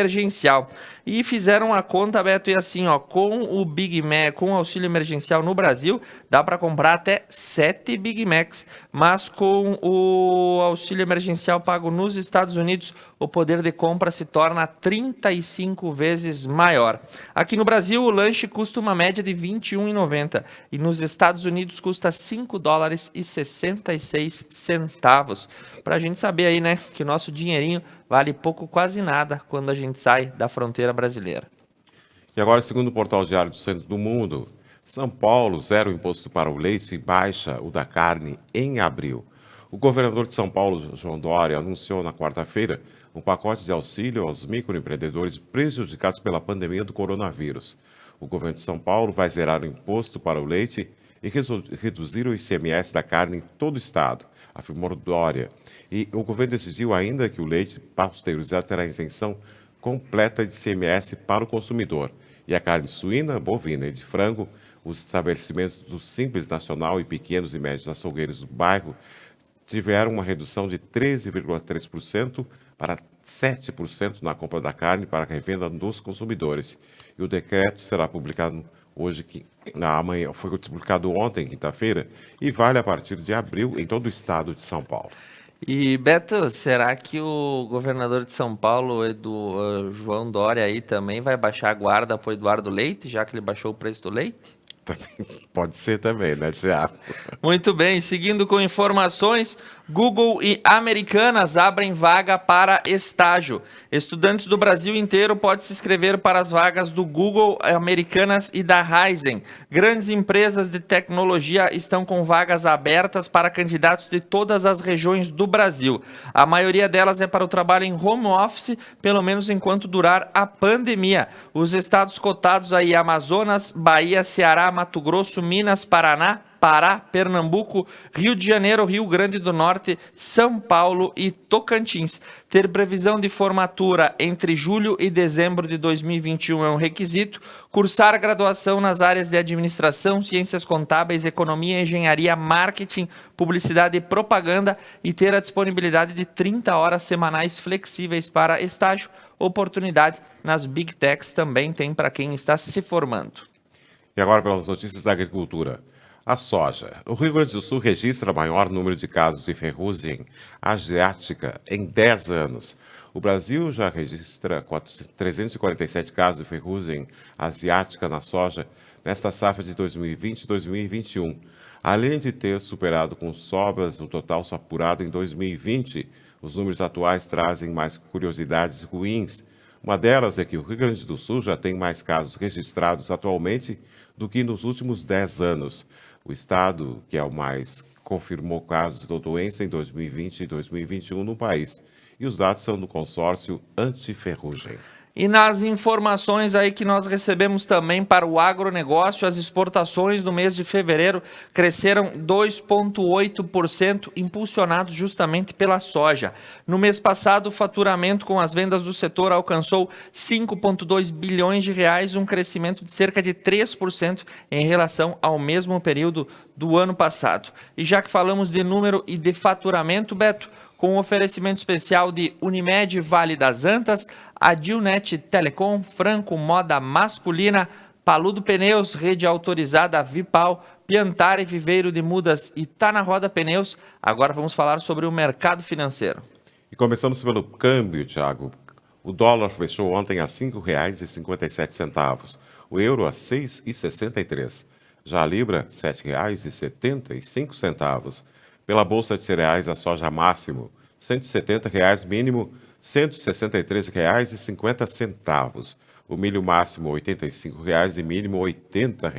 E fizeram a conta, Beto, e assim, ó, com o Big Mac, com o auxílio emergencial no Brasil, dá para comprar até 7 Big Macs, mas com o auxílio emergencial pago nos Estados Unidos, o poder de compra se torna 35 vezes maior. Aqui no Brasil, o lanche custa uma média de R$ 21,90 e nos Estados Unidos custa $5,66. Para a gente saber aí, né, que o nosso dinheirinho vale pouco, quase nada, quando a gente sai da fronteira brasileira. E agora, segundo o portal Diário do Centro do Mundo, São Paulo zero imposto para o leite e baixa o da carne em abril. O governador de São Paulo, João Dória, anunciou na quarta-feira um pacote de auxílio aos microempreendedores prejudicados pela pandemia do coronavírus. O governo de São Paulo vai zerar o imposto para o leite e reduzir o ICMS da carne em todo o estado, afirmou Dória. E o governo decidiu ainda que o leite pasteurizado terá isenção completa de ICMS para o consumidor. E a carne suína, bovina e de frango, os estabelecimentos do Simples Nacional e pequenos e médios açougueiros do bairro tiveram uma redução de 13,3% para 7% na compra da carne para a revenda dos consumidores. E o decreto será publicado amanhã, foi publicado ontem, quinta-feira, e vale a partir de abril em todo o estado de São Paulo. E, Beto, será que o governador de São Paulo, João Dória, aí também vai baixar a guarda para o Eduardo Leite, já que ele baixou o preço do leite? Pode ser também, né, Thiago? Muito bem, seguindo com informações, Google e Americanas abrem vaga para estágio. Estudantes do Brasil inteiro podem se inscrever para as vagas do Google, Americanas e da Ryzen. Grandes empresas de tecnologia estão com vagas abertas para candidatos de todas as regiões do Brasil. A maioria delas é para o trabalho em home office, pelo menos enquanto durar a pandemia. Os estados cotados aí, Amazonas, Bahia, Ceará, Mato Grosso, Minas, Paraná, Pará, Pernambuco, Rio de Janeiro, Rio Grande do Norte, São Paulo e Tocantins. Ter previsão de formatura entre julho e dezembro de 2021 é um requisito. Cursar graduação nas áreas de administração, ciências contábeis, economia, engenharia, marketing, publicidade e propaganda e ter a disponibilidade de 30 horas semanais flexíveis para estágio. Oportunidade nas Big Techs também tem para quem está se formando. E agora pelas notícias da agricultura. A soja. O Rio Grande do Sul registra o maior número de casos de ferrugem asiática em 10 anos. O Brasil já registra 347 casos de ferrugem asiática na soja nesta safra de 2020 e 2021. Além de ter superado com sobras o total apurado em 2020, os números atuais trazem mais curiosidades ruins. Uma delas é que o Rio Grande do Sul já tem mais casos registrados atualmente do que nos últimos 10 anos. O estado, que é o mais, confirmou casos da doença em 2020 e 2021 no país. E os dados são do consórcio antiferrugem. E nas informações aí que nós recebemos também para o agronegócio, as exportações no mês de fevereiro cresceram 2,8%, impulsionados justamente pela soja. No mês passado, o faturamento com as vendas do setor alcançou 5,2 bilhões de reais, um crescimento de cerca de 3% em relação ao mesmo período do ano passado. E já que falamos de número e de faturamento, Beto, com um oferecimento especial de Unimed Vale das Antas, Adilnet Telecom, Franco Moda Masculina, Paludo Pneus, rede autorizada Vipal, Piantari Viveiro de Mudas e Tá na Roda Pneus. Agora vamos falar sobre o mercado financeiro. E começamos pelo câmbio, Thiago. O dólar fechou ontem a R$ 5,57, o euro a R$ 6,63, já a libra R$ 7,75. Pela Bolsa de Cereais, a soja máximo R$ 170 mínimo R$ 163,50. O milho máximo R$ 85 e mínimo R$ 80.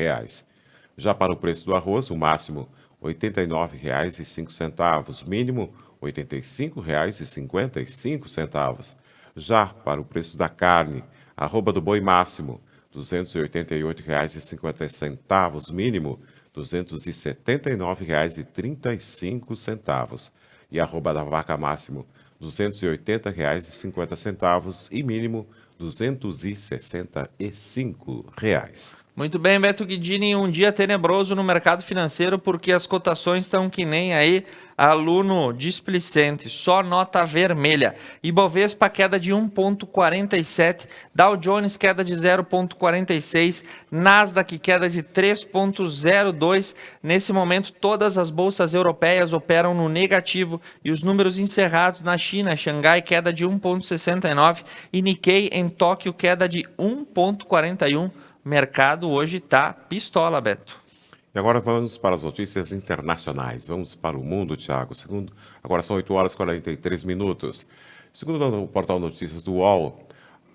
Já para o preço do arroz, o máximo R$ 89,05, mínimo R$ 85,55. Já para o preço da carne, a arroba do boi máximo R$ 288,50, mínimo R$ 279,35 e a arroba da vaca máximo R$ 280,50 e mínimo R$ 265. Muito bem, Beto Guidini, um dia tenebroso no mercado financeiro porque as cotações estão que nem aí aluno displicente, só nota vermelha. Ibovespa queda de 1,47, Dow Jones queda de 0,46, Nasdaq queda de 3,02. Nesse momento, todas as bolsas europeias operam no negativo e os números encerrados na China, Xangai queda de 1,69 e Nikkei em Tóquio queda de 1,41. Mercado hoje está pistola, Beto. E agora vamos para as notícias internacionais. Vamos para o mundo, Thiago. Agora são 8 horas e 43 minutos. Segundo o portal Notícias do UOL,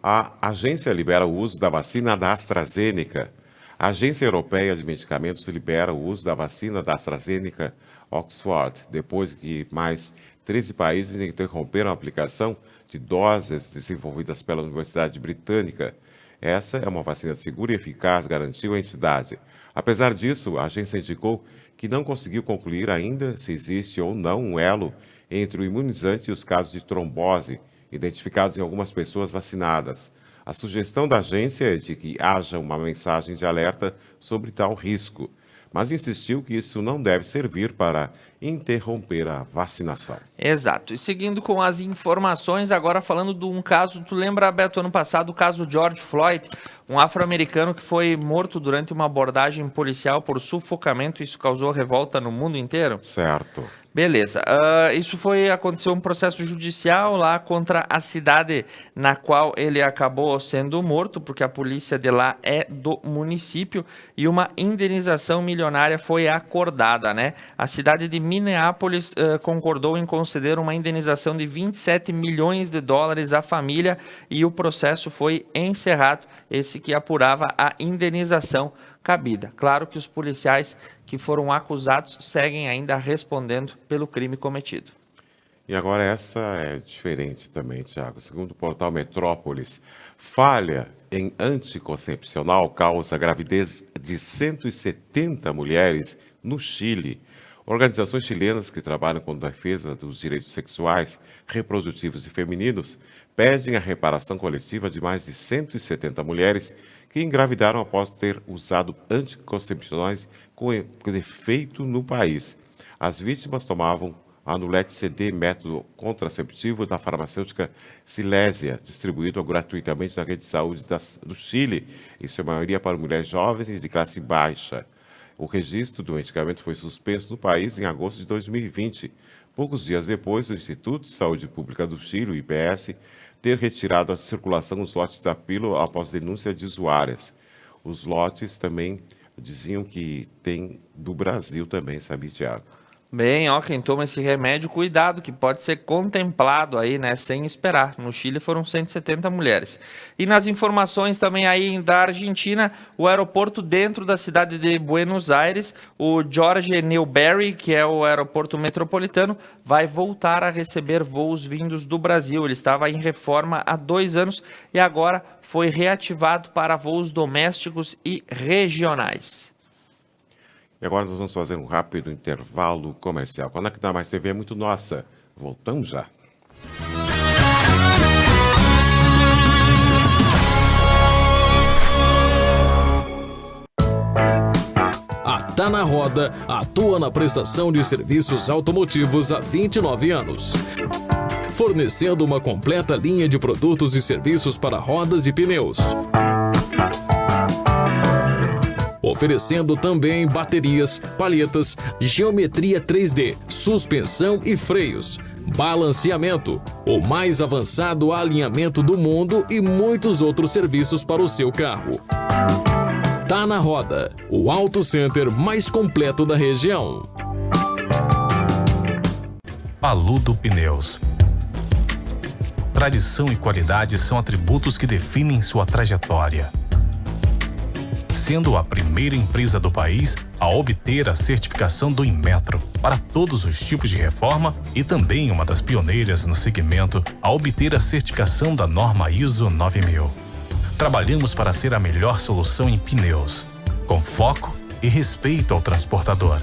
a agência libera o uso da vacina da AstraZeneca. A Agência Europeia de Medicamentos libera o uso da vacina da AstraZeneca Oxford, depois que mais 13 países interromperam a aplicação de doses desenvolvidas pela Universidade Britânica. Essa é uma vacina segura e eficaz, garantiu a entidade. Apesar disso, a agência indicou que não conseguiu concluir ainda se existe ou não um elo entre o imunizante e os casos de trombose identificados em algumas pessoas vacinadas. A sugestão da agência é de que haja uma mensagem de alerta sobre tal risco, mas insistiu que isso não deve servir para interromper a vacinação. Exato. E seguindo com as informações, agora falando de um caso, tu lembra, Beto, ano passado, o caso George Floyd, um afro-americano que foi morto durante uma abordagem policial por sufocamento, isso causou revolta no mundo inteiro? Certo. Beleza. Aconteceu um processo judicial lá contra a cidade na qual ele acabou sendo morto, porque a polícia de lá é do município, e uma indenização milionária foi acordada, né? A cidade de Minneapolis concordou em conceder uma indenização de 27 milhões de dólares à família e o processo foi encerrado, esse que apurava a indenização cabida. Claro que os policiais que foram acusados seguem ainda respondendo pelo crime cometido. E agora essa é diferente também, Thiago. Segundo o portal Metrópolis, falha em anticoncepcional causa gravidez de 170 mulheres no Chile. Organizações chilenas que trabalham com a defesa dos direitos sexuais, reprodutivos e femininos pedem a reparação coletiva de mais de 170 mulheres que engravidaram após ter usado anticoncepcionais com defeito no país. As vítimas tomavam Anulete CD, método contraceptivo da farmacêutica Silésia, distribuído gratuitamente na rede de saúde do Chile, em sua maioria para mulheres jovens e de classe baixa. O registro do medicamento foi suspenso no país em agosto de 2020, poucos dias depois do Instituto de Saúde Pública do Chile, o IPS, ter retirado a circulação os lotes da pílula após denúncia de usuárias. Os lotes também diziam que tem do Brasil também, sabe, Thiago? Bem, quem toma esse remédio, cuidado, que pode ser contemplado aí, né, sem esperar. No Chile foram 170 mulheres. E nas informações também aí da Argentina, o aeroporto dentro da cidade de Buenos Aires, o Jorge Newbery, que é o aeroporto metropolitano, vai voltar a receber voos vindos do Brasil. Ele estava em reforma há 2 anos e agora foi reativado para voos domésticos e regionais. E agora nós vamos fazer um rápido intervalo comercial. Conectar Mais TV é muito nossa. Voltamos já. A Tá na Roda atua na prestação de serviços automotivos há 29 anos. Fornecendo uma completa linha de produtos e serviços para rodas e pneus. Oferecendo também baterias, palhetas, geometria 3D, suspensão e freios, balanceamento, o mais avançado alinhamento do mundo e muitos outros serviços para o seu carro. Tá na Roda, o Auto Center mais completo da região. Paludo Pneus. Tradição e qualidade são atributos que definem sua trajetória. Sendo a primeira empresa do país a obter a certificação do Inmetro para todos os tipos de reforma e também uma das pioneiras no segmento a obter a certificação da norma ISO 9000. Trabalhamos para ser a melhor solução em pneus, com foco e respeito ao transportador.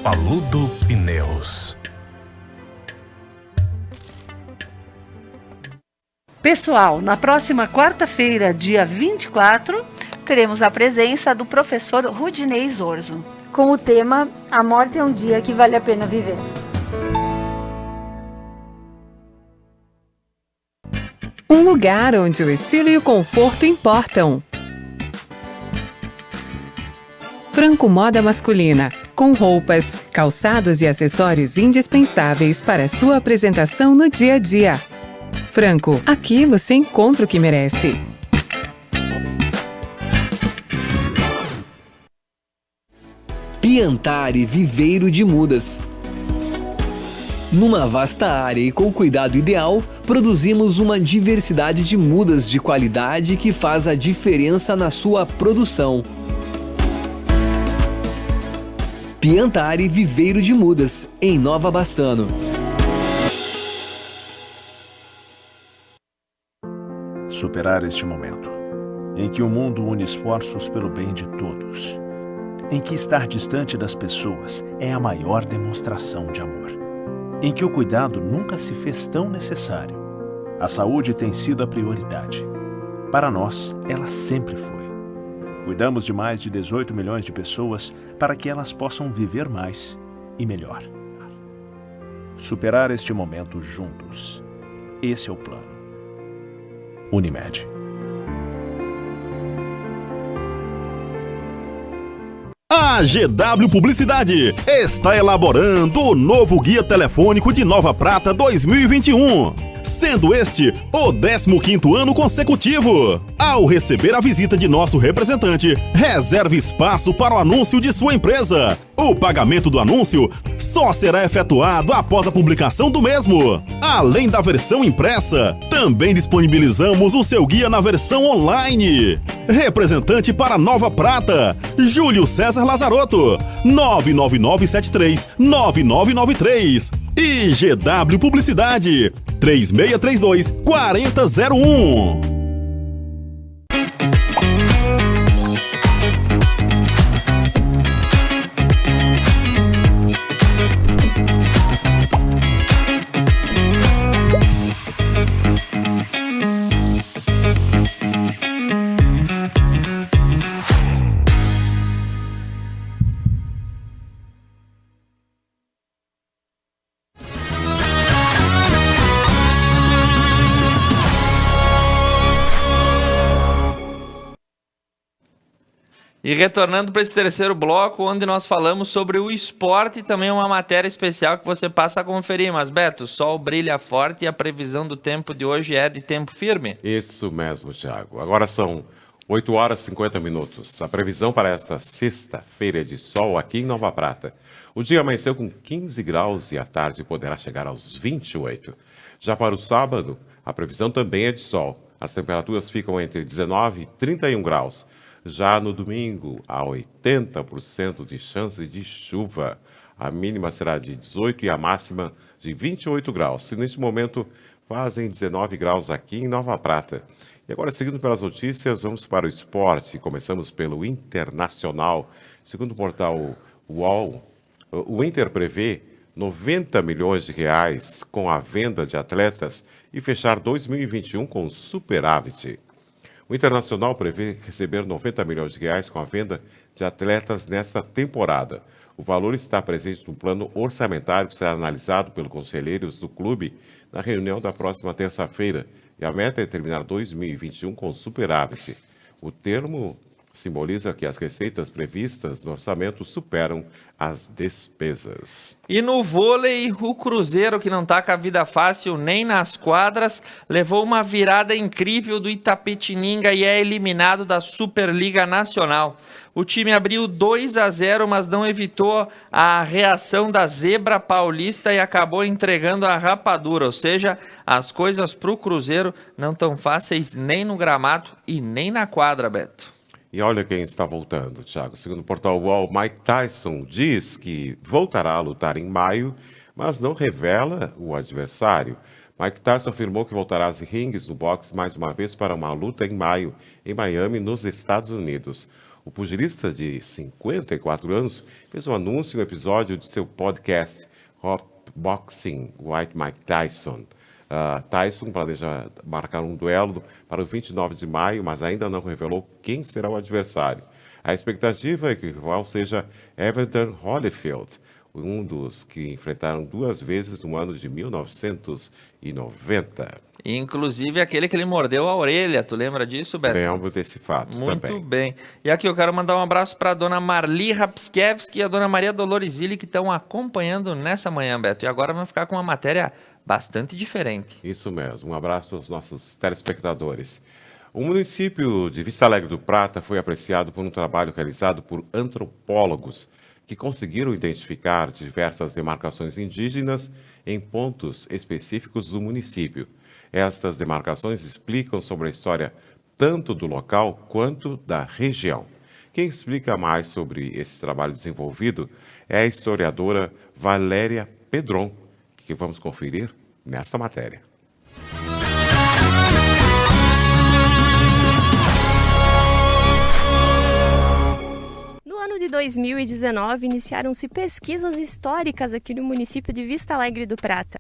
Paludo Pneus. Pessoal, na próxima quarta-feira, dia 24, teremos a presença do professor Rudinei Zorzo, com o tema A Morte é um Dia que Vale a Pena Viver. Um lugar onde o estilo e o conforto importam. Franco Moda Masculina, com roupas, calçados e acessórios indispensáveis para a sua apresentação no dia a dia. Franco, aqui você encontra o que merece. Piantari Viveiro de Mudas. Numa vasta área e com cuidado ideal, produzimos uma diversidade de mudas de qualidade que faz a diferença na sua produção. Piantari Viveiro de Mudas, em Nova Bassano. Superar este momento, em que o mundo une esforços pelo bem de todos, em que estar distante das pessoas é a maior demonstração de amor, em que o cuidado nunca se fez tão necessário. A saúde tem sido a prioridade. Para nós, ela sempre foi. Cuidamos de mais de 18 milhões de pessoas para que elas possam viver mais e melhor. Superar este momento juntos. Esse é o plano. Unimed. A GW Publicidade está elaborando o novo Guia Telefônico de Nova Prata 2021, sendo este o 15º ano consecutivo. Ao receber a visita de nosso representante, reserve espaço para o anúncio de sua empresa. O pagamento do anúncio só será efetuado após a publicação do mesmo. Além da versão impressa, também disponibilizamos o seu guia na versão online. Representante para Nova Prata, Júlio César Lazarotto, 99973-9993. E GW Publicidade, 3632-4001. E retornando para esse terceiro bloco, onde nós falamos sobre o esporte e também uma matéria especial que você passa a conferir. Mas, Beto, o sol brilha forte e a previsão do tempo de hoje é de tempo firme? Isso mesmo, Thiago. Agora são 8 horas e 50 minutos. A previsão para esta sexta-feira é de sol aqui em Nova Prata. O dia amanheceu com 15 graus e à tarde poderá chegar aos 28. Já para o sábado, a previsão também é de sol. As temperaturas ficam entre 19 e 31 graus. Já no domingo, há 80% de chance de chuva. A mínima será de 18 e a máxima de 28 graus. E neste momento fazem 19 graus aqui em Nova Prata. E agora, seguindo pelas notícias, vamos para o esporte. Começamos pelo Internacional. Segundo o portal UOL, o Inter prevê 90 milhões de reais com a venda de atletas e fechar 2021 com superávit. O Internacional prevê receber 90 milhões de reais com a venda de atletas nesta temporada. O valor está presente no plano orçamentário que será analisado pelos conselheiros do clube na reunião da próxima terça-feira. E a meta é terminar 2021 com superávit. O termo simboliza que as receitas previstas no orçamento superam as despesas. E no vôlei, o Cruzeiro, que não tá com a vida fácil nem nas quadras, levou uma virada incrível do Itapetininga e é eliminado da Superliga Nacional. O time abriu 2-0, mas não evitou a reação da zebra paulista e acabou entregando a rapadura. Ou seja, as coisas para o Cruzeiro não tão fáceis nem no gramado e nem na quadra, Beto. E olha quem está voltando, Thiago. Segundo o portal UOL, Mike Tyson diz que voltará a lutar em maio, mas não revela o adversário. Mike Tyson afirmou que voltará às ringues do boxe mais uma vez para uma luta em maio, em Miami, nos Estados Unidos. O pugilista de 54 anos fez um anúncio em um episódio de seu podcast, Hot Boxing, White Mike Tyson. Tyson planeja marcar um duelo para o 29 de maio, mas ainda não revelou quem será o adversário. A expectativa é que o rival seja Evander Holyfield, um dos que enfrentaram 2 vezes no ano de 1990. Inclusive aquele que ele mordeu a orelha, tu lembra disso, Beto? Lembro desse fato Muito também. Muito bem. E aqui eu quero mandar um abraço para a dona Marli Rapskevski e a dona Maria Dolores Illi, que estão acompanhando nessa manhã, Beto. E agora vamos ficar com uma matéria bastante diferente. Isso mesmo. Um abraço aos nossos telespectadores. O município de Vista Alegre do Prata foi apreciado por um trabalho realizado por antropólogos que conseguiram identificar diversas demarcações indígenas em pontos específicos do município. Estas demarcações explicam sobre a história tanto do local quanto da região. Quem explica mais sobre esse trabalho desenvolvido é a historiadora Valéria Pedron, que vamos conferir nesta matéria. No ano de 2019, iniciaram-se pesquisas históricas aqui no município de Vista Alegre do Prata.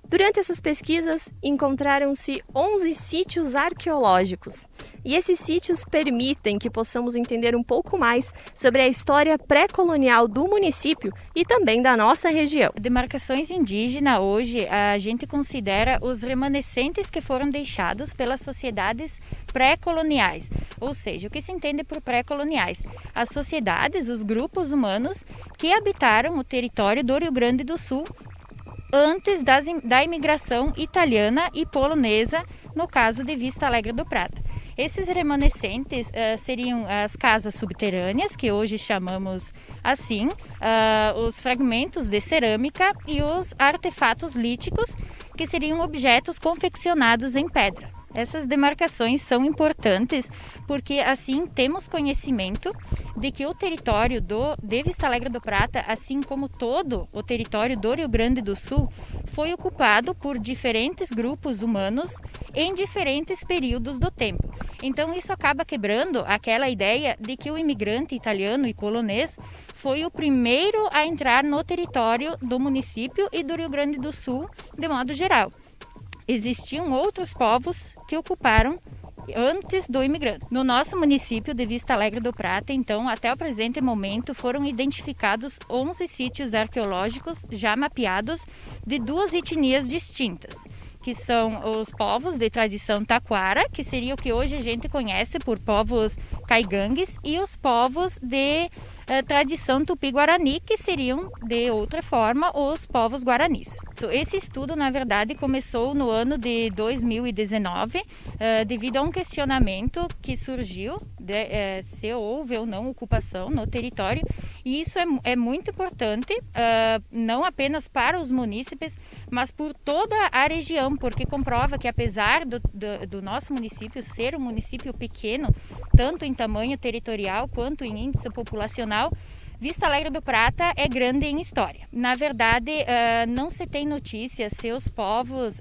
Durante essas pesquisas, encontraram-se 11 sítios arqueológicos. E esses sítios permitem que possamos entender um pouco mais sobre a história pré-colonial do município e também da nossa região. Demarcações indígenas hoje a gente considera os remanescentes que foram deixados pelas sociedades pré-coloniais. Ou seja, o que se entende por pré-coloniais? As sociedades, os grupos humanos que habitaram o território do Rio Grande do Sul antes da imigração italiana e polonesa, no caso de Vista Alegre do Prata. Esses remanescentes seriam as casas subterrâneas, que hoje chamamos assim, os fragmentos de cerâmica e os artefatos líticos, que seriam objetos confeccionados em pedra. Essas demarcações são importantes porque assim temos conhecimento de que o território de Vista Alegre do Prata, assim como todo o território do Rio Grande do Sul, foi ocupado por diferentes grupos humanos em diferentes períodos do tempo. Então isso acaba quebrando aquela ideia de que o imigrante italiano e polonês foi o primeiro a entrar no território do município e do Rio Grande do Sul de modo geral. Existiam outros povos que ocuparam antes do imigrante. No nosso município de Vista Alegre do Prata, então, até o presente momento, foram identificados 11 sítios arqueológicos já mapeados de duas etnias distintas, que são os povos de tradição taquara, que seria o que hoje a gente conhece por povos caigangues, e os povos de tradição tupi-guarani, que seriam, de outra forma, os povos guaranis. Esse estudo, na verdade, começou no ano de 2019, devido a um questionamento que surgiu de se houve ou não ocupação no território, e isso é muito importante, não apenas para os munícipes, mas por toda a região, porque comprova que apesar do nosso município ser um município pequeno, tanto em tamanho territorial quanto em índice populacional, Vista Alegre do Prata é grande em história. Na verdade, não se tem notícia se os povos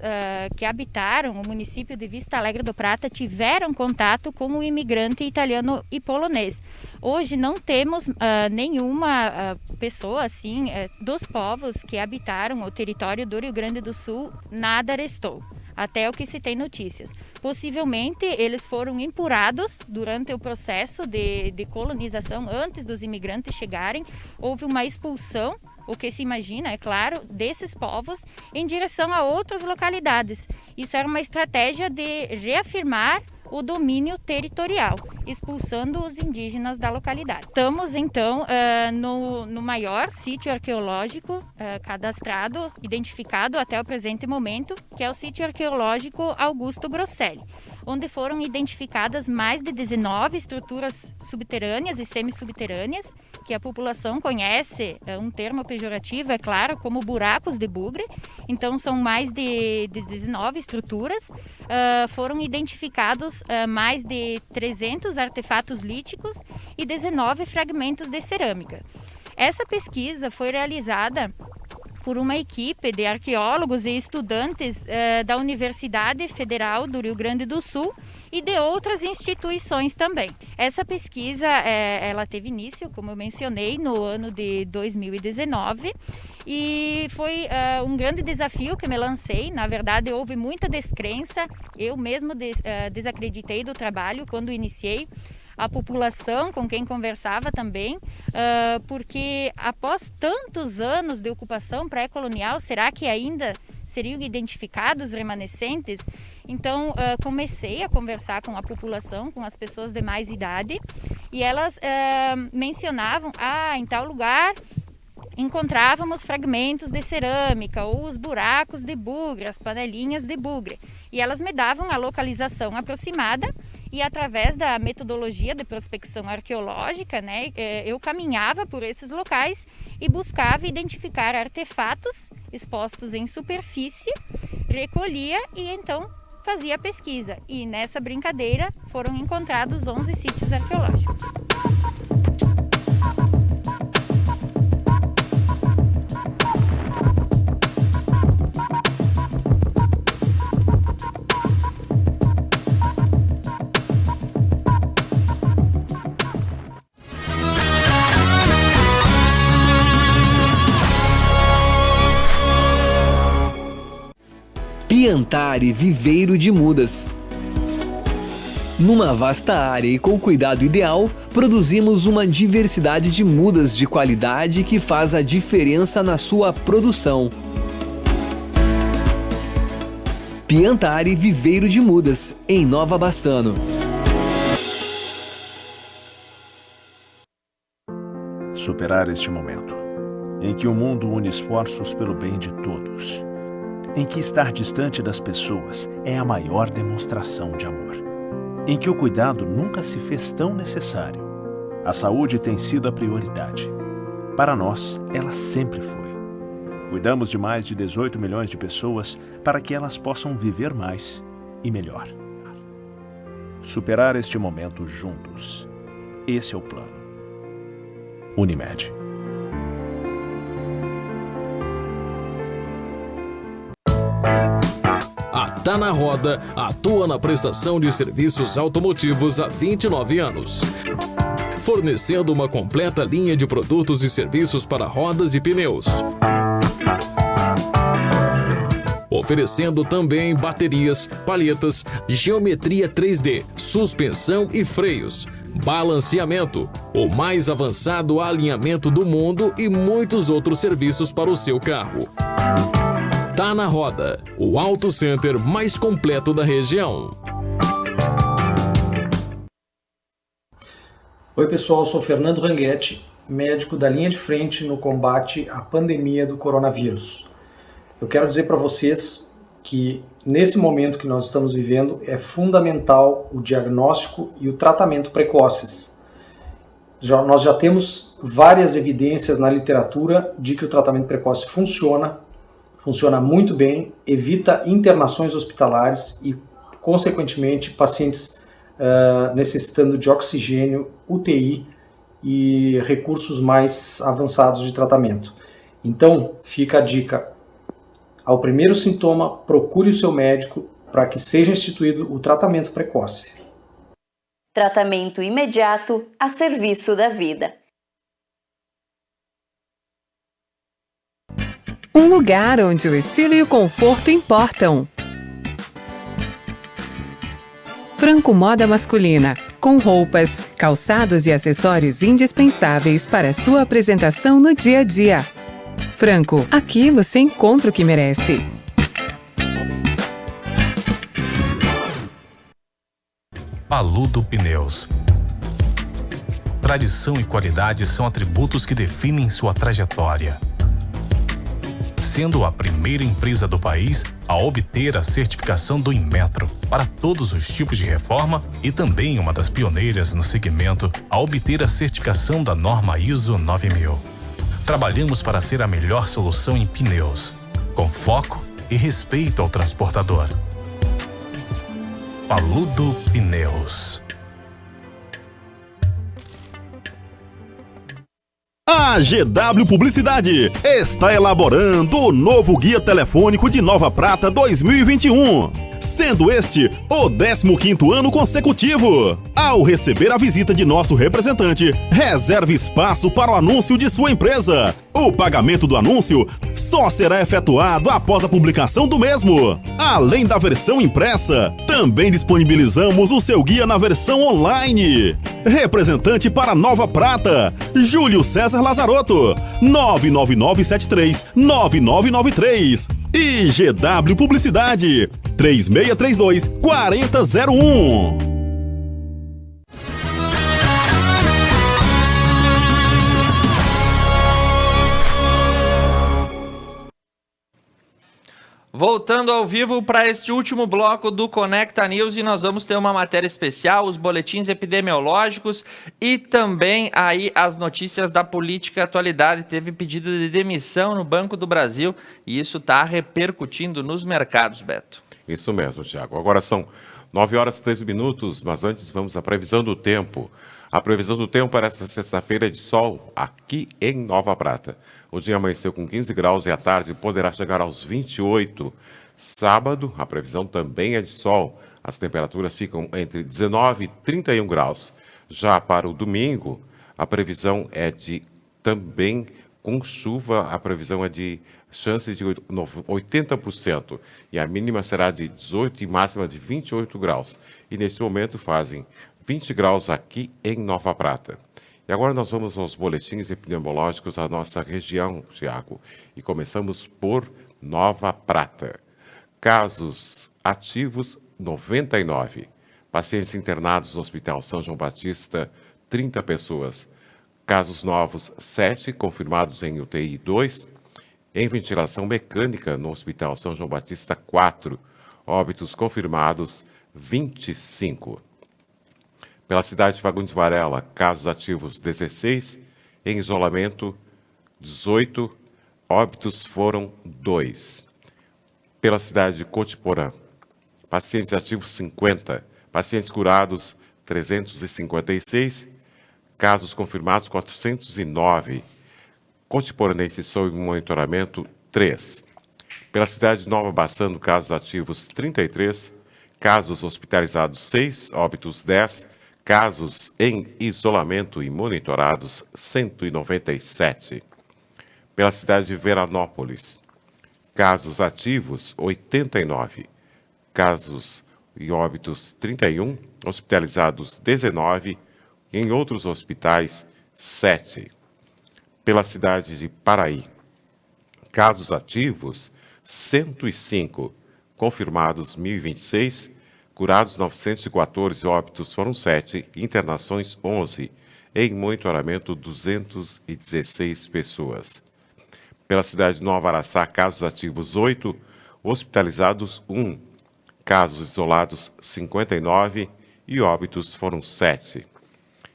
que habitaram o município de Vista Alegre do Prata tiveram contato com o imigrante italiano e polonês. Hoje não temos nenhuma pessoa assim dos povos que habitaram o território do Rio Grande do Sul, nada restou. Até o que se tem notícias. Possivelmente eles foram empurrados durante o processo de colonização, antes dos imigrantes chegarem. Houve uma expulsão, o que se imagina, é claro, desses povos em direção a outras localidades. Isso era uma estratégia de reafirmar o domínio territorial, expulsando os indígenas da localidade. Estamos, então, no maior sítio arqueológico cadastrado, identificado até o presente momento, que é o sítio arqueológico Augusto Grosselli, onde foram identificadas mais de 19 estruturas subterrâneas e semi-subterrâneas, que a população conhece, um termo pejorativo, é claro, como buracos de bugre. Então, são mais de 19 estruturas. Foram identificados mais de 300 artefatos líticos e 19 fragmentos de cerâmica. Essa pesquisa foi realizada por uma equipe de arqueólogos e estudantes da Universidade Federal do Rio Grande do Sul e de outras instituições também. Essa pesquisa ela teve início, como eu mencionei, no ano de 2019 e foi um grande desafio que me lancei. Na verdade, houve muita descrença, eu mesmo desacreditei do trabalho quando iniciei. A população com quem conversava também, porque após tantos anos de ocupação pré-colonial, será que ainda seriam identificados remanescentes? Então, comecei a conversar com a população, com as pessoas de mais idade, e elas mencionavam, em tal lugar encontrávamos fragmentos de cerâmica ou os buracos de bugre, as panelinhas de bugre. E elas me davam a localização aproximada E através da metodologia de prospecção arqueológica, né, eu caminhava por esses locais e buscava identificar artefatos expostos em superfície, recolhia e então fazia a pesquisa. E nessa brincadeira foram encontrados 11 sítios arqueológicos. Piantari Viveiro de Mudas. Numa vasta área e com cuidado ideal, produzimos uma diversidade de mudas de qualidade que faz a diferença na sua produção. Piantari Viveiro de Mudas, em Nova Bassano. Superar este momento, em que o mundo une esforços pelo bem de todos, em que estar distante das pessoas é a maior demonstração de amor, em que o cuidado nunca se fez tão necessário. A saúde tem sido a prioridade. Para nós, ela sempre foi. Cuidamos de mais de 18 milhões de pessoas para que elas possam viver mais e melhor. Superar este momento juntos. Esse é o plano. Unimed. A Tá na Roda atua na prestação de serviços automotivos há 29 anos, fornecendo uma completa linha de produtos e serviços para rodas e pneus, oferecendo também baterias, palhetas, geometria 3D, suspensão e freios, balanceamento, o mais avançado alinhamento do mundo e muitos outros serviços para o seu carro. Tá na Roda, o Auto Center mais completo da região. Oi pessoal, eu sou Fernando Ranguetti, médico da linha de frente no combate à pandemia do coronavírus. Eu quero dizer para vocês que nesse momento que nós estamos vivendo é fundamental o diagnóstico e o tratamento precoces. Nós já temos várias evidências na literatura de que o tratamento precoce funciona muito bem, evita internações hospitalares e, consequentemente, pacientes necessitando de oxigênio, UTI e recursos mais avançados de tratamento. Então, fica a dica. Ao primeiro sintoma, procure o seu médico para que seja instituído o tratamento precoce. Tratamento imediato a serviço da vida. Um lugar onde o estilo e o conforto importam. Franco Moda Masculina, com roupas, calçados e acessórios indispensáveis para sua apresentação no dia a dia. Franco, aqui você encontra o que merece. Paludo Pneus. Tradição e qualidade são atributos que definem sua trajetória. Sendo a primeira empresa do país a obter a certificação do Inmetro para todos os tipos de reforma e também uma das pioneiras no segmento a obter a certificação da norma ISO 9000. Trabalhamos para ser a melhor solução em pneus, com foco e respeito ao transportador. Paludo Pneus. A GW Publicidade está elaborando o novo Guia Telefônico de Nova Prata 2021, sendo este o 15º ano consecutivo. Ao receber a visita de nosso representante, reserve espaço para o anúncio de sua empresa. O pagamento do anúncio só será efetuado após a publicação do mesmo. Além da versão impressa, também disponibilizamos o seu guia na versão online. Representante para Nova Prata, Júlio César Lazarotto, 99973-9993. E GW Publicidade, 3632-4001. Voltando ao vivo para este último bloco do Conecta News, e nós vamos ter uma matéria especial, os boletins epidemiológicos e também aí as notícias da política e atualidade. Teve pedido de demissão no Banco do Brasil e isso está repercutindo nos mercados, Beto. Isso mesmo, Thiago. Agora são 9 horas e 13 minutos, mas antes vamos à previsão do tempo. A previsão do tempo para esta sexta-feira é de sol aqui em Nova Prata. O dia amanheceu com 15 graus e à tarde poderá chegar aos 28. Sábado, a previsão também é de sol. As temperaturas ficam entre 19 e 31 graus. Já para o domingo, a previsão é de também com chuva, a previsão é de chance de 80%. E a mínima será de 18 e máxima de 28 graus. E neste momento fazem 20 graus aqui em Nova Prata. E agora nós vamos aos boletins epidemiológicos da nossa região, Thiago. E começamos por Nova Prata. Casos ativos, 99. Pacientes internados no Hospital São João Batista, 30 pessoas. Casos novos, 7, confirmados em UTI 2. Em ventilação mecânica no Hospital São João Batista, 4. Óbitos confirmados, 25. Pela cidade de Fagundes Varela, casos ativos 16, em isolamento 18, óbitos foram 2. Pela cidade de Cotiporã, pacientes ativos 50, pacientes curados 356, casos confirmados 409, cotiporanenses sob monitoramento 3. Pela cidade de Nova Bassano, casos ativos 33, casos hospitalizados 6, óbitos 10, casos em isolamento e monitorados, 197. Pela cidade de Veranópolis, casos ativos, 89. Casos e óbitos, 31. Hospitalizados, 19. Em outros hospitais, 7. Pela cidade de Paraí, casos ativos, 105. Confirmados, 1.026. Curados 914, óbitos foram 7, internações 11, em monitoramento 216 pessoas. Pela cidade de Nova Araçá, casos ativos 8, hospitalizados 1, casos isolados 59 e óbitos foram 7.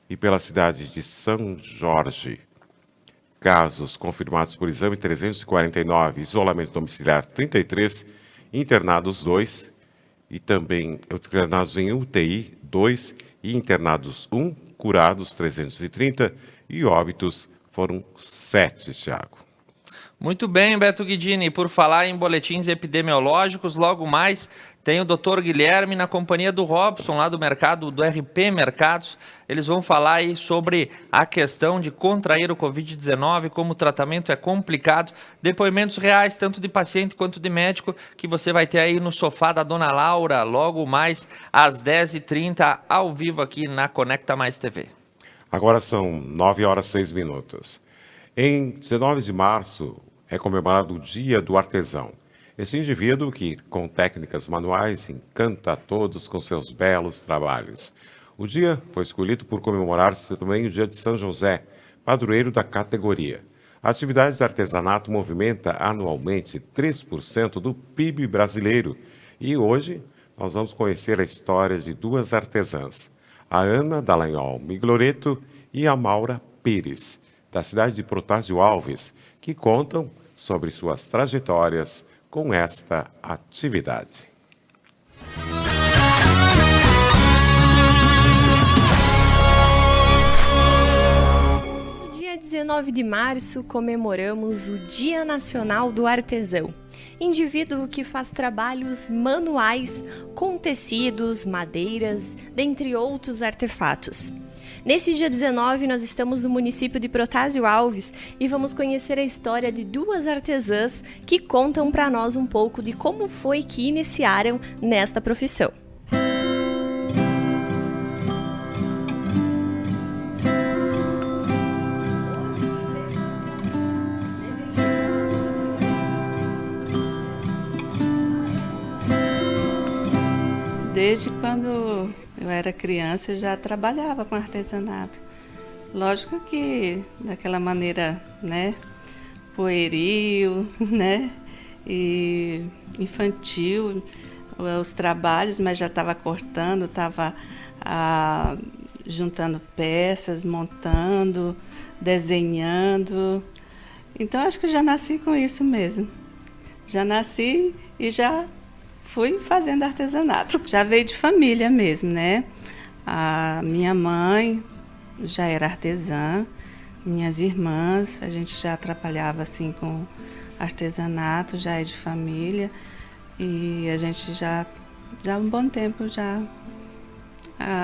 E pela cidade de São Jorge, casos confirmados por exame 349, isolamento domiciliar 33, internados 2, e também internados em UTI, 2, e internados 1, curados 330, e óbitos foram 7, Thiago. Muito bem, Beto Guidini. Por falar em boletins epidemiológicos, logo mais tem o Dr. Guilherme na companhia do Robson, lá do mercado, do RP Mercados. Eles vão falar aí sobre a questão de contrair o Covid-19, como o tratamento é complicado. Depoimentos reais, tanto de paciente quanto de médico, que você vai ter aí no sofá da Dona Laura, logo mais às 10h30, ao vivo aqui na Conecta Mais TV. Agora são 9 horas e 6 minutos. Em 19 de março é comemorado o Dia do Artesão. Esse indivíduo que, com técnicas manuais, encanta a todos com seus belos trabalhos. O dia foi escolhido por comemorar-se também o Dia de São José, padroeiro da categoria. A atividade de artesanato movimenta anualmente 3% do PIB brasileiro. E hoje nós vamos conhecer a história de duas artesãs, a Ana Dallagnol Migloreto e a Maura Pires, da cidade de Protásio Alves, que contam sobre suas trajetórias com esta atividade. No dia 19 de março, comemoramos o Dia Nacional do Artesão, indivíduo que faz trabalhos manuais com tecidos, madeiras, dentre outros artefatos. Neste dia 19, nós estamos no município de Protásio Alves e vamos conhecer a história de duas artesãs que contam para nós um pouco de como foi que iniciaram nesta profissão. Desde quando eu era criança, eu já trabalhava com artesanato. Lógico que daquela maneira, né, pueril, né, e infantil, os trabalhos, mas já estava cortando, estava juntando peças, montando, desenhando. Então acho que eu já nasci com isso mesmo. Já nasci e já fui fazendo artesanato. Já veio de família mesmo, né? A minha mãe já era artesã, minhas irmãs, a gente já trabalhava assim com artesanato, já é de família, e a gente já há um bom tempo já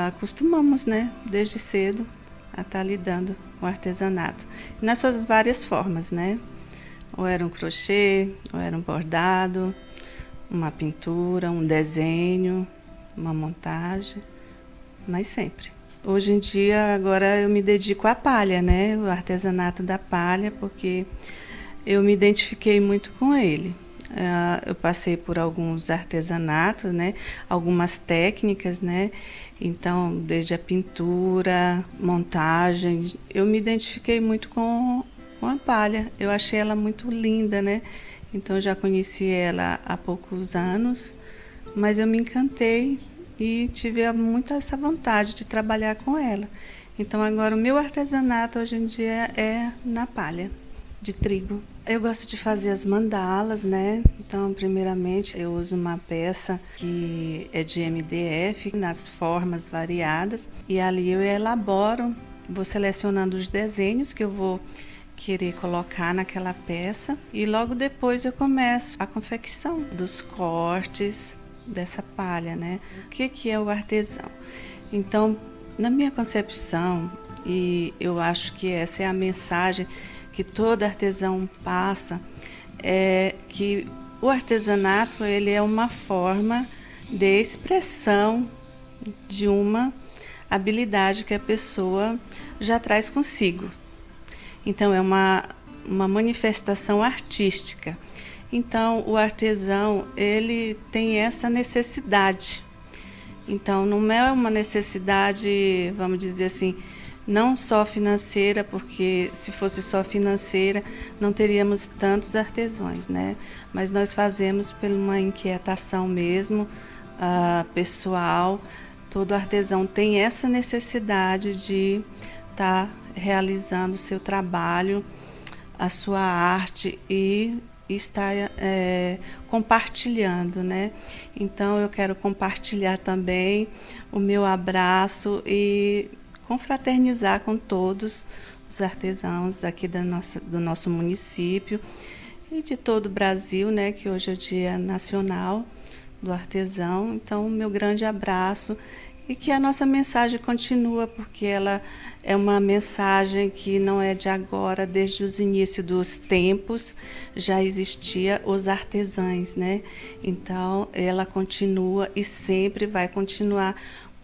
acostumamos, né, desde cedo a estar lidando com artesanato. Nas suas várias formas, né? Ou era um crochê, ou era um bordado, uma pintura, um desenho, uma montagem, mas sempre. Hoje em dia, agora eu me dedico à palha, né? O artesanato da palha, porque eu me identifiquei muito com ele. Eu passei por alguns artesanatos, né? Algumas técnicas, né? Então, desde a pintura, montagem, eu me identifiquei muito com a palha. Eu achei ela muito linda, né? Então, eu já conheci ela há poucos anos, mas eu me encantei e tive muito essa vontade de trabalhar com ela. Então, agora o meu artesanato hoje em dia é na palha de trigo. Eu gosto de fazer as mandalas, né? Então, primeiramente, eu uso uma peça que é de MDF, nas formas variadas, e ali eu elaboro, vou selecionando os desenhos que eu vou querer colocar naquela peça, e logo depois eu começo a confecção dos cortes dessa palha, né? O que é o artesão? Então, na minha concepção, e eu acho que essa é a mensagem que todo artesão passa, é que o artesanato ele é uma forma de expressão de uma habilidade que a pessoa já traz consigo. Então, é uma manifestação artística. Então, o artesão ele tem essa necessidade. Então, não é uma necessidade, vamos dizer assim, não só financeira, porque se fosse só financeira, não teríamos tantos artesãos, né? Mas nós fazemos por uma inquietação mesmo, pessoal. Todo artesão tem essa necessidade de estar realizando o seu trabalho, a sua arte e estar compartilhando, né? Então, eu quero compartilhar também o meu abraço e confraternizar com todos os artesãos aqui do nosso município e de todo o Brasil, né, que hoje é o Dia Nacional do Artesão. Então, meu grande abraço e que a nossa mensagem continua, porque ela é uma mensagem que não é de agora, desde os inícios dos tempos já existia os artesãos, né? Então, ela continua e sempre vai continuar,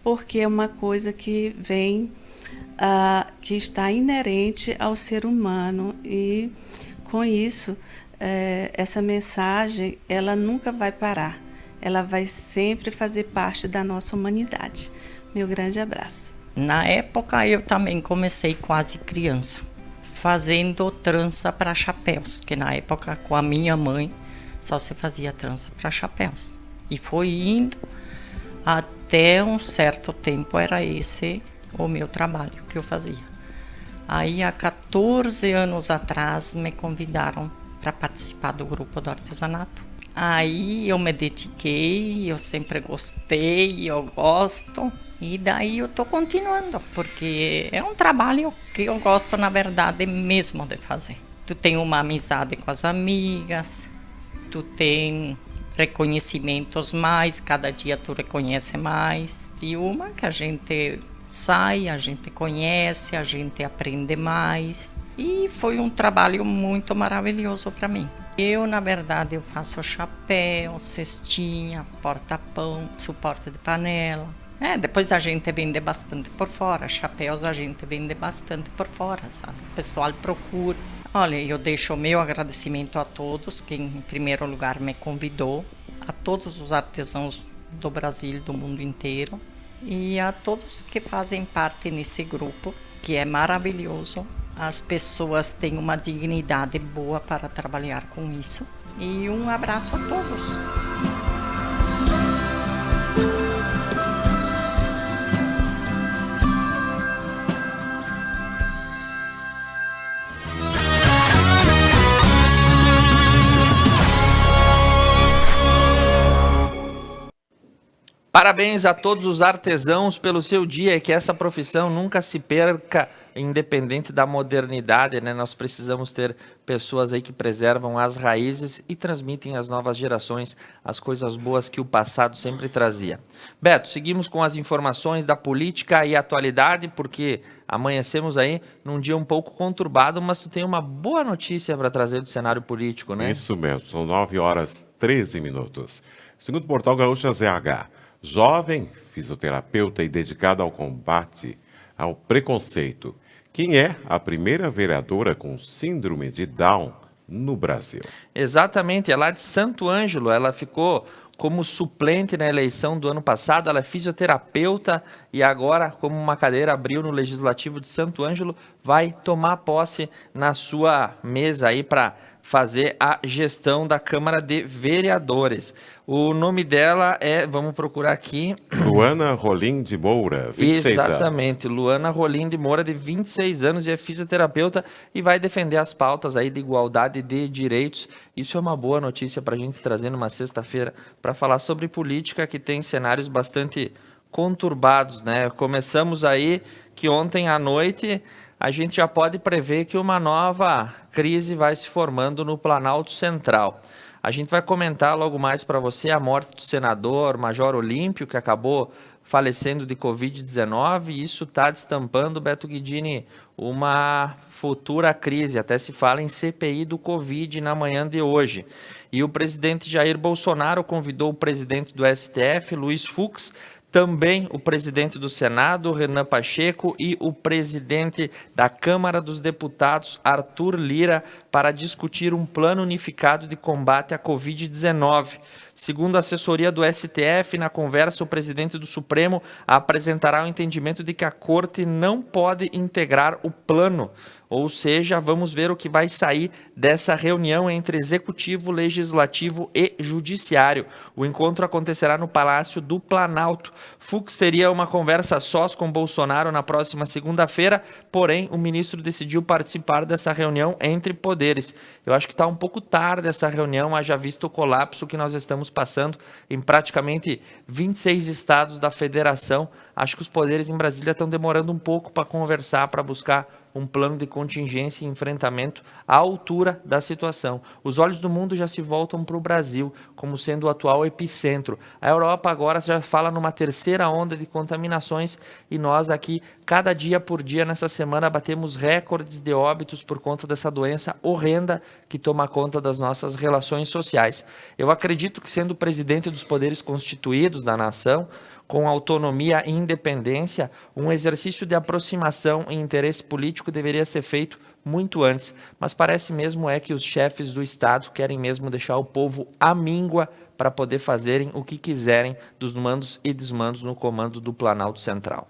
porque é uma coisa que vem, que está inerente ao ser humano e, com isso, essa mensagem, ela nunca vai parar, ela vai sempre fazer parte da nossa humanidade. Meu grande abraço. Na época, eu também comecei quase criança, fazendo trança para chapéus, que na época, com a minha mãe, só se fazia trança para chapéus. E foi indo até um certo tempo, era esse o meu trabalho que eu fazia. Aí, há 14 anos atrás, me convidaram para participar do grupo do artesanato. Aí eu me dediquei, eu sempre gostei, eu gosto. E daí eu estou continuando, porque é um trabalho que eu gosto, na verdade, mesmo de fazer. Tu tem uma amizade com as amigas, tu tem reconhecimentos mais, cada dia tu reconhece mais. E uma que a gente sai, a gente conhece, a gente aprende mais. E foi um trabalho muito maravilhoso para mim. Eu, na verdade, eu faço chapéu, cestinha, porta-pão, suporte de panela. Depois a gente vende bastante por fora, chapéus a gente vende bastante por fora, sabe? O pessoal procura. Olha, eu deixo o meu agradecimento a todos, que em primeiro lugar me convidou, a todos os artesãos do Brasil, do mundo inteiro, e a todos que fazem parte nesse grupo, que é maravilhoso. As pessoas têm uma dignidade boa para trabalhar com isso. E um abraço a todos. Parabéns a todos os artesãos pelo seu dia, que essa profissão nunca se perca, independente da modernidade, né? Nós precisamos ter pessoas aí que preservam as raízes e transmitem às novas gerações as coisas boas que o passado sempre trazia. Beto, seguimos com as informações da política e atualidade, porque amanhecemos aí num dia um pouco conturbado, mas tu tem uma boa notícia para trazer do cenário político, né? Isso mesmo, são 9h13. Segundo o portal Gaúcha ZH, jovem, fisioterapeuta e dedicada ao combate ao preconceito. Quem é a primeira vereadora com síndrome de Down no Brasil? Exatamente, é lá de Santo Ângelo. Ela ficou como suplente na eleição do ano passado. Ela é fisioterapeuta e agora, como uma cadeira abriu no Legislativo de Santo Ângelo, vai tomar posse na sua mesa aí para fazer a gestão da Câmara de Vereadores. O nome dela é, vamos procurar aqui... Luana Rolim de Moura, 26 anos. Exatamente, Luana Rolim de Moura, de 26 anos, e é fisioterapeuta e vai defender as pautas aí de igualdade de direitos. Isso é uma boa notícia para a gente trazer numa sexta-feira para falar sobre política, que tem cenários bastante conturbados, né? Começamos aí que ontem à noite a gente já pode prever que uma nova crise vai se formando no Planalto Central. A gente vai comentar logo mais para você a morte do senador Major Olímpio, que acabou falecendo de Covid-19, e isso está destampando, Beto Guidini, uma futura crise. Até se fala em CPI do Covid na manhã de hoje. E o presidente Jair Bolsonaro convidou o presidente do STF, Luiz Fux, também o presidente do Senado, Renan Pacheco, e o presidente da Câmara dos Deputados, Arthur Lira, para discutir um plano unificado de combate à Covid-19. Segundo a assessoria do STF, na conversa, o presidente do Supremo apresentará o entendimento de que a Corte não pode integrar o plano. Ou seja, vamos ver o que vai sair dessa reunião entre Executivo, Legislativo e Judiciário. O encontro acontecerá no Palácio do Planalto. Fux teria uma conversa sós com Bolsonaro na próxima segunda-feira, porém o ministro decidiu participar dessa reunião entre poderes. Eu acho que está um pouco tarde essa reunião, haja visto o colapso que nós estamos passando em praticamente 26 estados da federação. Acho que os poderes em Brasília estão demorando um pouco para conversar, para buscar um plano de contingência e enfrentamento à altura da situação. Os olhos do mundo já se voltam para o Brasil, como sendo o atual epicentro. A Europa agora já fala numa terceira onda de contaminações e nós aqui, cada dia por dia, nessa semana, batemos recordes de óbitos por conta dessa doença horrenda que toma conta das nossas relações sociais. Eu acredito que, sendo presidente dos poderes constituídos da nação, com autonomia e independência, um exercício de aproximação e interesse político deveria ser feito muito antes, mas parece mesmo que os chefes do Estado querem mesmo deixar o povo à míngua para poder fazerem o que quiserem dos mandos e desmandos no comando do Planalto Central.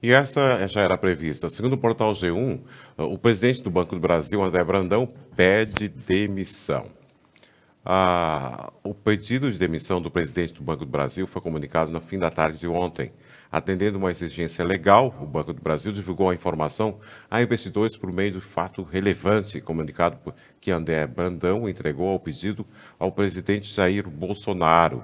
E essa já era prevista. Segundo o portal G1, o presidente do Banco do Brasil, André Brandão, pede demissão. O pedido de demissão do presidente do Banco do Brasil foi comunicado no fim da tarde de ontem. Atendendo uma exigência legal, o Banco do Brasil divulgou a informação a investidores por meio de fato relevante, comunicado que André Brandão entregou ao pedido ao presidente Jair Bolsonaro,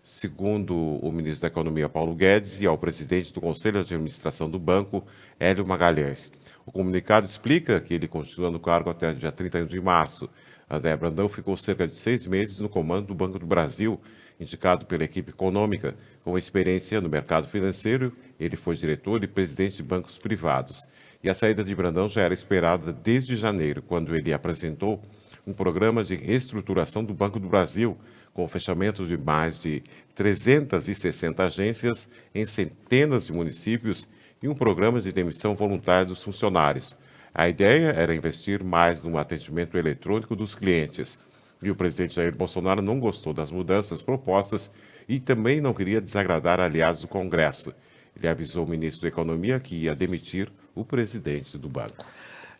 segundo o ministro da Economia, Paulo Guedes, e ao presidente do Conselho de Administração do banco, Hélio Magalhães. O comunicado explica que ele continua no cargo até o dia 31 de março. André Brandão ficou cerca de 6 meses no comando do Banco do Brasil, indicado pela equipe econômica. Com experiência no mercado financeiro, ele foi diretor e presidente de bancos privados. E a saída de Brandão já era esperada desde janeiro, quando ele apresentou um programa de reestruturação do Banco do Brasil, com o fechamento de mais de 360 agências em centenas de municípios e um programa de demissão voluntária dos funcionários. A ideia era investir mais no atendimento eletrônico dos clientes. E o presidente Jair Bolsonaro não gostou das mudanças propostas e também não queria desagradar aliados do Congresso. Ele avisou o ministro da Economia que ia demitir o presidente do banco.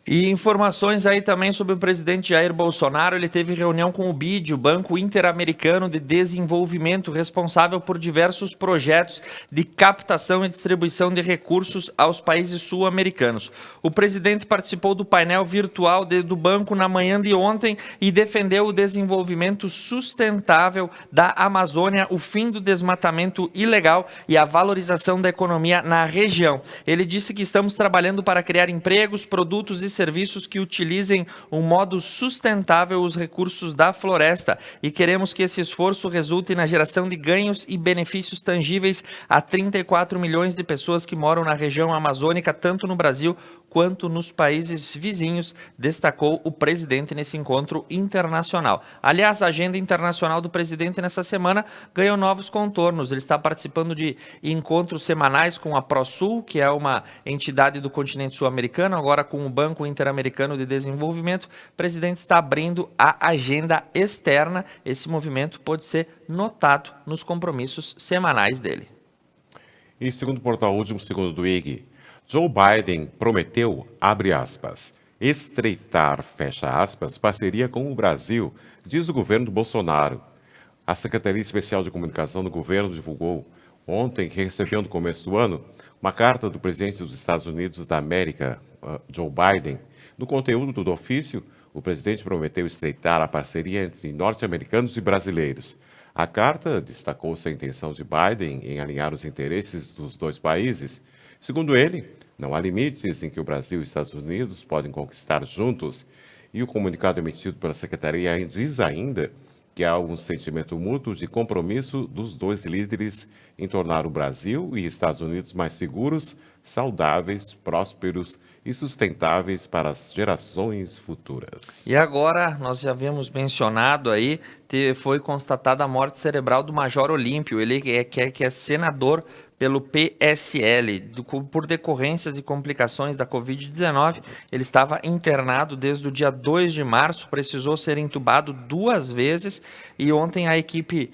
E informações aí também sobre o presidente Jair Bolsonaro. Ele teve reunião com o BID, o Banco Interamericano de Desenvolvimento, responsável por diversos projetos de captação e distribuição de recursos aos países sul-americanos. O presidente participou do painel virtual do banco na manhã de ontem e defendeu o desenvolvimento sustentável da Amazônia, o fim do desmatamento ilegal e a valorização da economia na região. Ele disse que estamos trabalhando para criar empregos, produtos e serviços que utilizem um modo sustentável os recursos da floresta e queremos que esse esforço resulte na geração de ganhos e benefícios tangíveis a 34 milhões de pessoas que moram na região amazônica, tanto no Brasil quanto nos países vizinhos, destacou o presidente nesse encontro internacional. Aliás, a agenda internacional do presidente nessa semana ganhou novos contornos. Ele está participando de encontros semanais com a ProSul, que é uma entidade do continente sul-americano, agora com o Banco Interamericano de Desenvolvimento. O presidente está abrindo a agenda externa. Esse movimento pode ser notado nos compromissos semanais dele. E segundo o portal Último Segundo do IG, Joe Biden prometeu, abre aspas, estreitar, fecha aspas, parceria com o Brasil, diz o governo do Bolsonaro. A Secretaria Especial de Comunicação do governo divulgou ontem que recebeu no começo do ano uma carta do presidente dos Estados Unidos da América, Joe Biden. No conteúdo do ofício, o presidente prometeu estreitar a parceria entre norte-americanos e brasileiros. A carta destacou-se a intenção de Biden em alinhar os interesses dos dois países. Segundo ele, não há limites em que o Brasil e os Estados Unidos podem conquistar juntos. E o comunicado emitido pela Secretaria diz ainda que há um sentimento mútuo de compromisso dos dois líderes em tornar o Brasil e Estados Unidos mais seguros, saudáveis, prósperos e sustentáveis para as gerações futuras. E agora, nós já havíamos mencionado aí, foi constatada a morte cerebral do Major Olímpio, ele que é senador pelo PSL, por decorrências e complicações da Covid-19. Ele estava internado desde o dia 2 de março, precisou ser entubado 2 vezes e ontem a equipe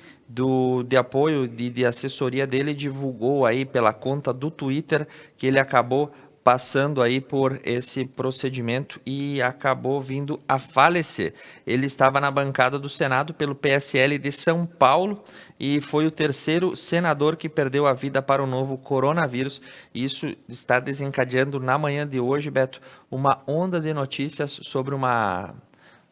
de apoio, de assessoria dele divulgou aí pela conta do Twitter que ele acabou passando aí por esse procedimento e acabou vindo a falecer. Ele estava na bancada do Senado pelo PSL de São Paulo e foi o 3º senador que perdeu a vida para o novo coronavírus. Isso está desencadeando na manhã de hoje, Beto, uma onda de notícias sobre uma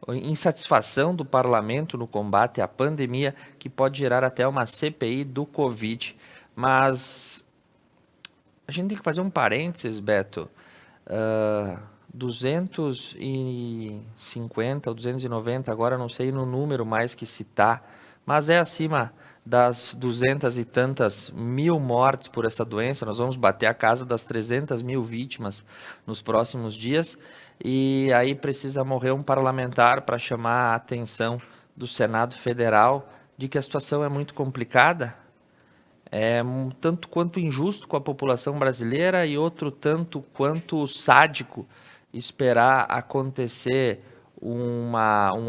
insatisfação do parlamento no combate à pandemia que pode gerar até uma CPI do Covid. Mas a gente tem que fazer um parênteses, Beto. 250 ou 290, agora não sei no número mais que citar, mas é acima das 200 e tantas mil mortes por essa doença. Nós vamos bater a casa das 300 mil vítimas nos próximos dias. E aí precisa morrer um parlamentar para chamar a atenção do Senado Federal de que a situação é muito complicada. É um tanto quanto injusto com a população brasileira e outro tanto quanto sádico esperar acontecer um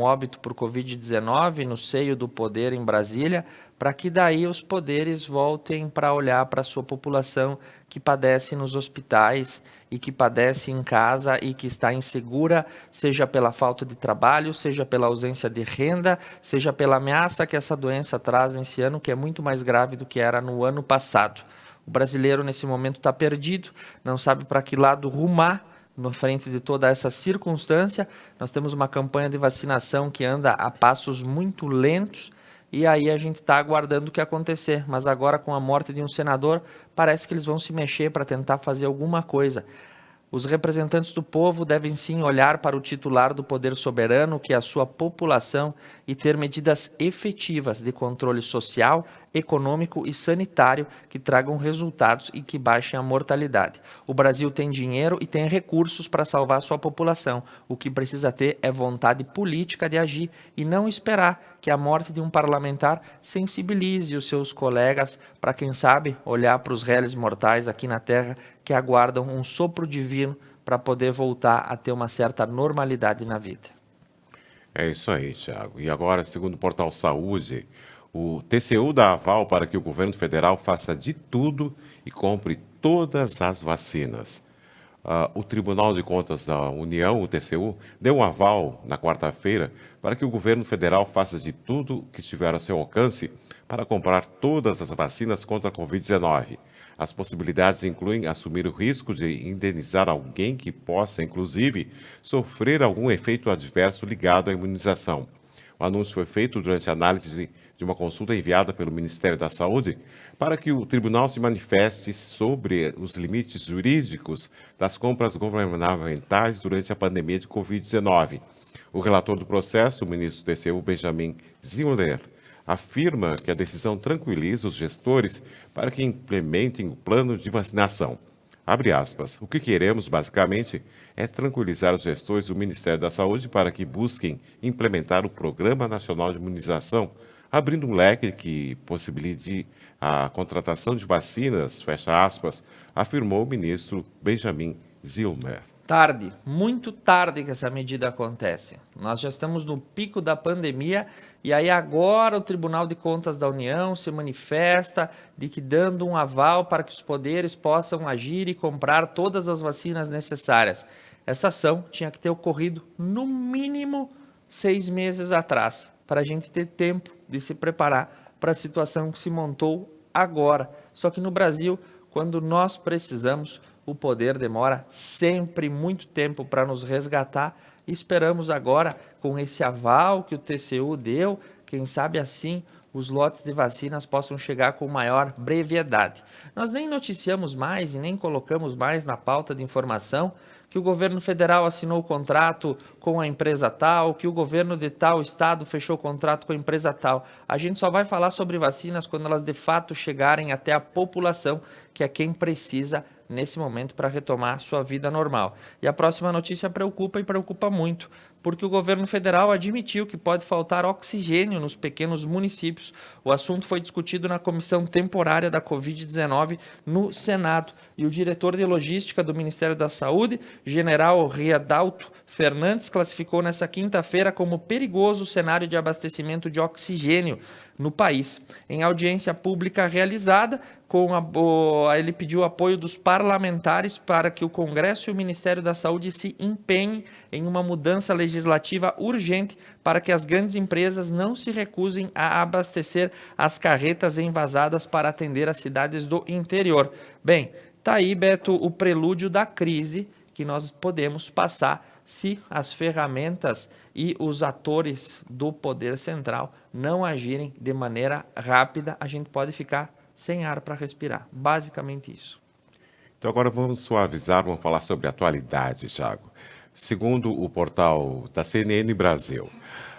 óbito por Covid-19 no seio do poder em Brasília, para que daí os poderes voltem para olhar para a sua população que padece nos hospitais e que padece em casa e que está insegura, seja pela falta de trabalho, seja pela ausência de renda, seja pela ameaça que essa doença traz nesse ano, que é muito mais grave do que era no ano passado. O brasileiro nesse momento está perdido, não sabe para que lado rumar na frente de toda essa circunstância. Nós temos uma campanha de vacinação que anda a passos muito lentos, e aí a gente está aguardando o que acontecer. Mas agora, com a morte de um senador, parece que eles vão se mexer para tentar fazer alguma coisa. Os representantes do povo devem sim olhar para o titular do poder soberano, que é a sua população, e ter medidas efetivas de controle social, econômico e sanitário que tragam resultados e que baixem a mortalidade. O Brasil tem dinheiro e tem recursos para salvar sua população. O que precisa ter é vontade política de agir e não esperar que a morte de um parlamentar sensibilize os seus colegas para, quem sabe, olhar para os réis mortais aqui na Terra que aguardam um sopro divino para poder voltar a ter uma certa normalidade na vida. É isso aí, Thiago. E agora, segundo o Portal Saúde, o TCU dá aval para que o governo federal faça de tudo e compre todas as vacinas. O Tribunal de Contas da União, o TCU, deu um aval na quarta-feira para que o governo federal faça de tudo que estiver a seu alcance para comprar todas as vacinas contra a Covid-19. As possibilidades incluem assumir o risco de indenizar alguém que possa, inclusive, sofrer algum efeito adverso ligado à imunização. O anúncio foi feito durante a análise de uma consulta enviada pelo Ministério da Saúde para que o tribunal se manifeste sobre os limites jurídicos das compras governamentais durante a pandemia de Covid-19. O relator do processo, o ministro do TCU, Benjamin Zimler, afirma que a decisão tranquiliza os gestores para que implementem o plano de vacinação. Abre aspas. O que queremos, basicamente, é tranquilizar os gestores do Ministério da Saúde para que busquem implementar o Programa Nacional de Imunização, abrindo um leque que possibilite a contratação de vacinas, fecha aspas, afirmou o ministro Benjamin Zimler. Tarde, muito tarde que essa medida acontece. Nós já estamos no pico da pandemia e aí agora o Tribunal de Contas da União se manifesta de que dando um aval para que os poderes possam agir e comprar todas as vacinas necessárias. Essa ação tinha que ter ocorrido no mínimo 6 meses atrás, para a gente ter tempo de se preparar para a situação que se montou agora. Só que no Brasil, quando nós precisamos, o poder demora sempre muito tempo para nos resgatar. Esperamos agora, com esse aval que o TCU deu, quem sabe assim os lotes de vacinas possam chegar com maior brevidade. Nós nem noticiamos mais e nem colocamos mais na pauta de informação que o governo federal assinou o contrato com a empresa tal, que o governo de tal estado fechou o contrato com a empresa tal. A gente só vai falar sobre vacinas quando elas de fato chegarem até a população, que é quem precisa nesse momento para retomar sua vida normal. E a próxima notícia preocupa e preocupa muito, porque o governo federal admitiu que pode faltar oxigênio nos pequenos municípios. O assunto foi discutido na comissão temporária da Covid-19 no Senado. E o diretor de logística do Ministério da Saúde, general Riadalto Fernandes, classificou nessa quinta-feira como perigoso o cenário de abastecimento de oxigênio no país. Em audiência pública realizada, ele pediu apoio dos parlamentares para que o Congresso e o Ministério da Saúde se empenhem em uma mudança legislativa urgente para que as grandes empresas não se recusem a abastecer as carretas envasadas para atender as cidades do interior. Bem, tá aí, Beto, o prelúdio da crise que nós podemos passar se as ferramentas e os atores do poder central não agirem de maneira rápida. A gente pode ficar sem ar para respirar. Basicamente isso. Então agora vamos suavizar, vamos falar sobre atualidade, Thiago. Segundo o portal da CNN Brasil,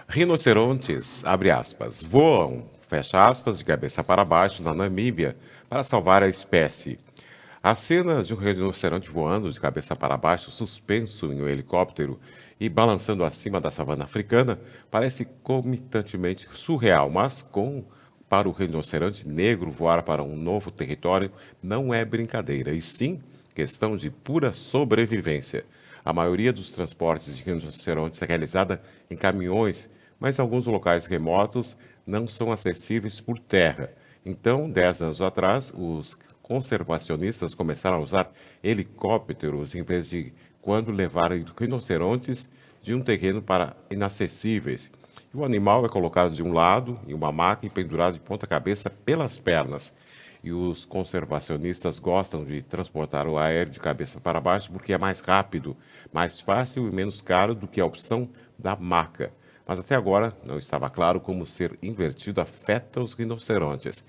rinocerontes, abre aspas, voam, fecha aspas, de cabeça para baixo na Namíbia para salvar a espécie. A cena de um rinoceronte voando de cabeça para baixo, suspenso em um helicóptero e balançando acima da savana africana, parece comitantemente surreal, mas para o rinoceronte negro voar para um novo território não é brincadeira, e sim questão de pura sobrevivência. A maioria dos transportes de rinocerontes é realizada em caminhões, mas alguns locais remotos não são acessíveis por terra. Então, 10 anos atrás, os conservacionistas começaram a usar helicópteros em vez de quando levarem rinocerontes de um terreno para inacessíveis. E o animal é colocado de um lado em uma maca e pendurado de ponta cabeça pelas pernas. E os conservacionistas gostam de transportar o aéreo de cabeça para baixo porque é mais rápido, mais fácil e menos caro do que a opção da maca. Mas até agora não estava claro como ser invertido afeta os rinocerontes.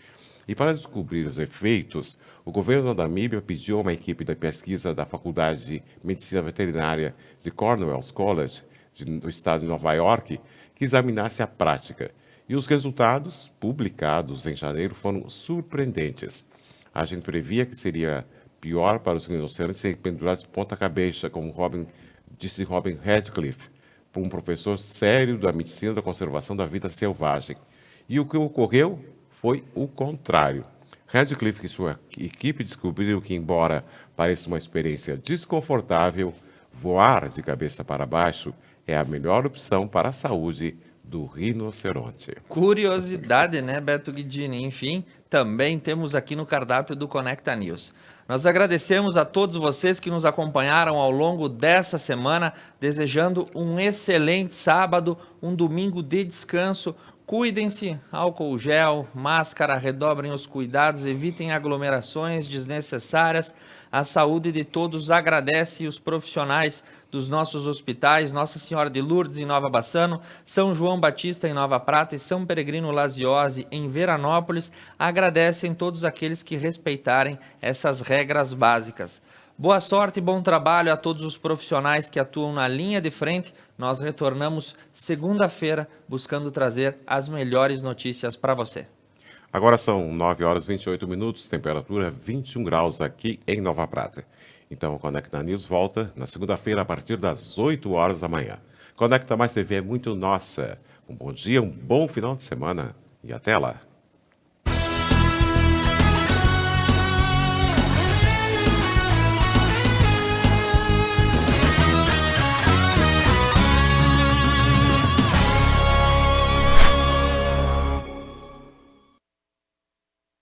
E para descobrir os efeitos, o governo da Namíbia pediu a uma equipe de pesquisa da Faculdade de Medicina Veterinária de Cornell College, do estado de Nova York, que examinasse a prática. E os resultados, publicados em janeiro, foram surpreendentes. A gente previa que seria pior para os rinocerontes serem pendurados de ponta cabeça, como disse Robin Radcliffe, um professor sério da medicina da conservação da vida selvagem. E o que ocorreu foi o contrário. Radcliffe e sua equipe descobriram que, embora pareça uma experiência desconfortável, voar de cabeça para baixo é a melhor opção para a saúde do rinoceronte. Curiosidade, né, Beto Guidini? Enfim, também temos aqui no cardápio do Conecta News. Nós agradecemos a todos vocês que nos acompanharam ao longo dessa semana, desejando um excelente sábado, um domingo de descanso. Cuidem-se, álcool gel, máscara, redobrem os cuidados, evitem aglomerações desnecessárias. A saúde de todos agradece os profissionais dos nossos hospitais, Nossa Senhora de Lourdes em Nova Bassano, São João Batista em Nova Prata e São Peregrino Lasiose em Veranópolis. Agradecem todos aqueles que respeitarem essas regras básicas. Boa sorte e bom trabalho a todos os profissionais que atuam na linha de frente. Nós retornamos segunda-feira buscando trazer as melhores notícias para você. Agora são 9 horas e 28 minutos, temperatura 21 graus aqui em Nova Prata. Então o Conecta News volta na segunda-feira a partir das 8 horas da manhã. Conecta Mais TV é muito nossa. Um bom dia, um bom final de semana e até lá.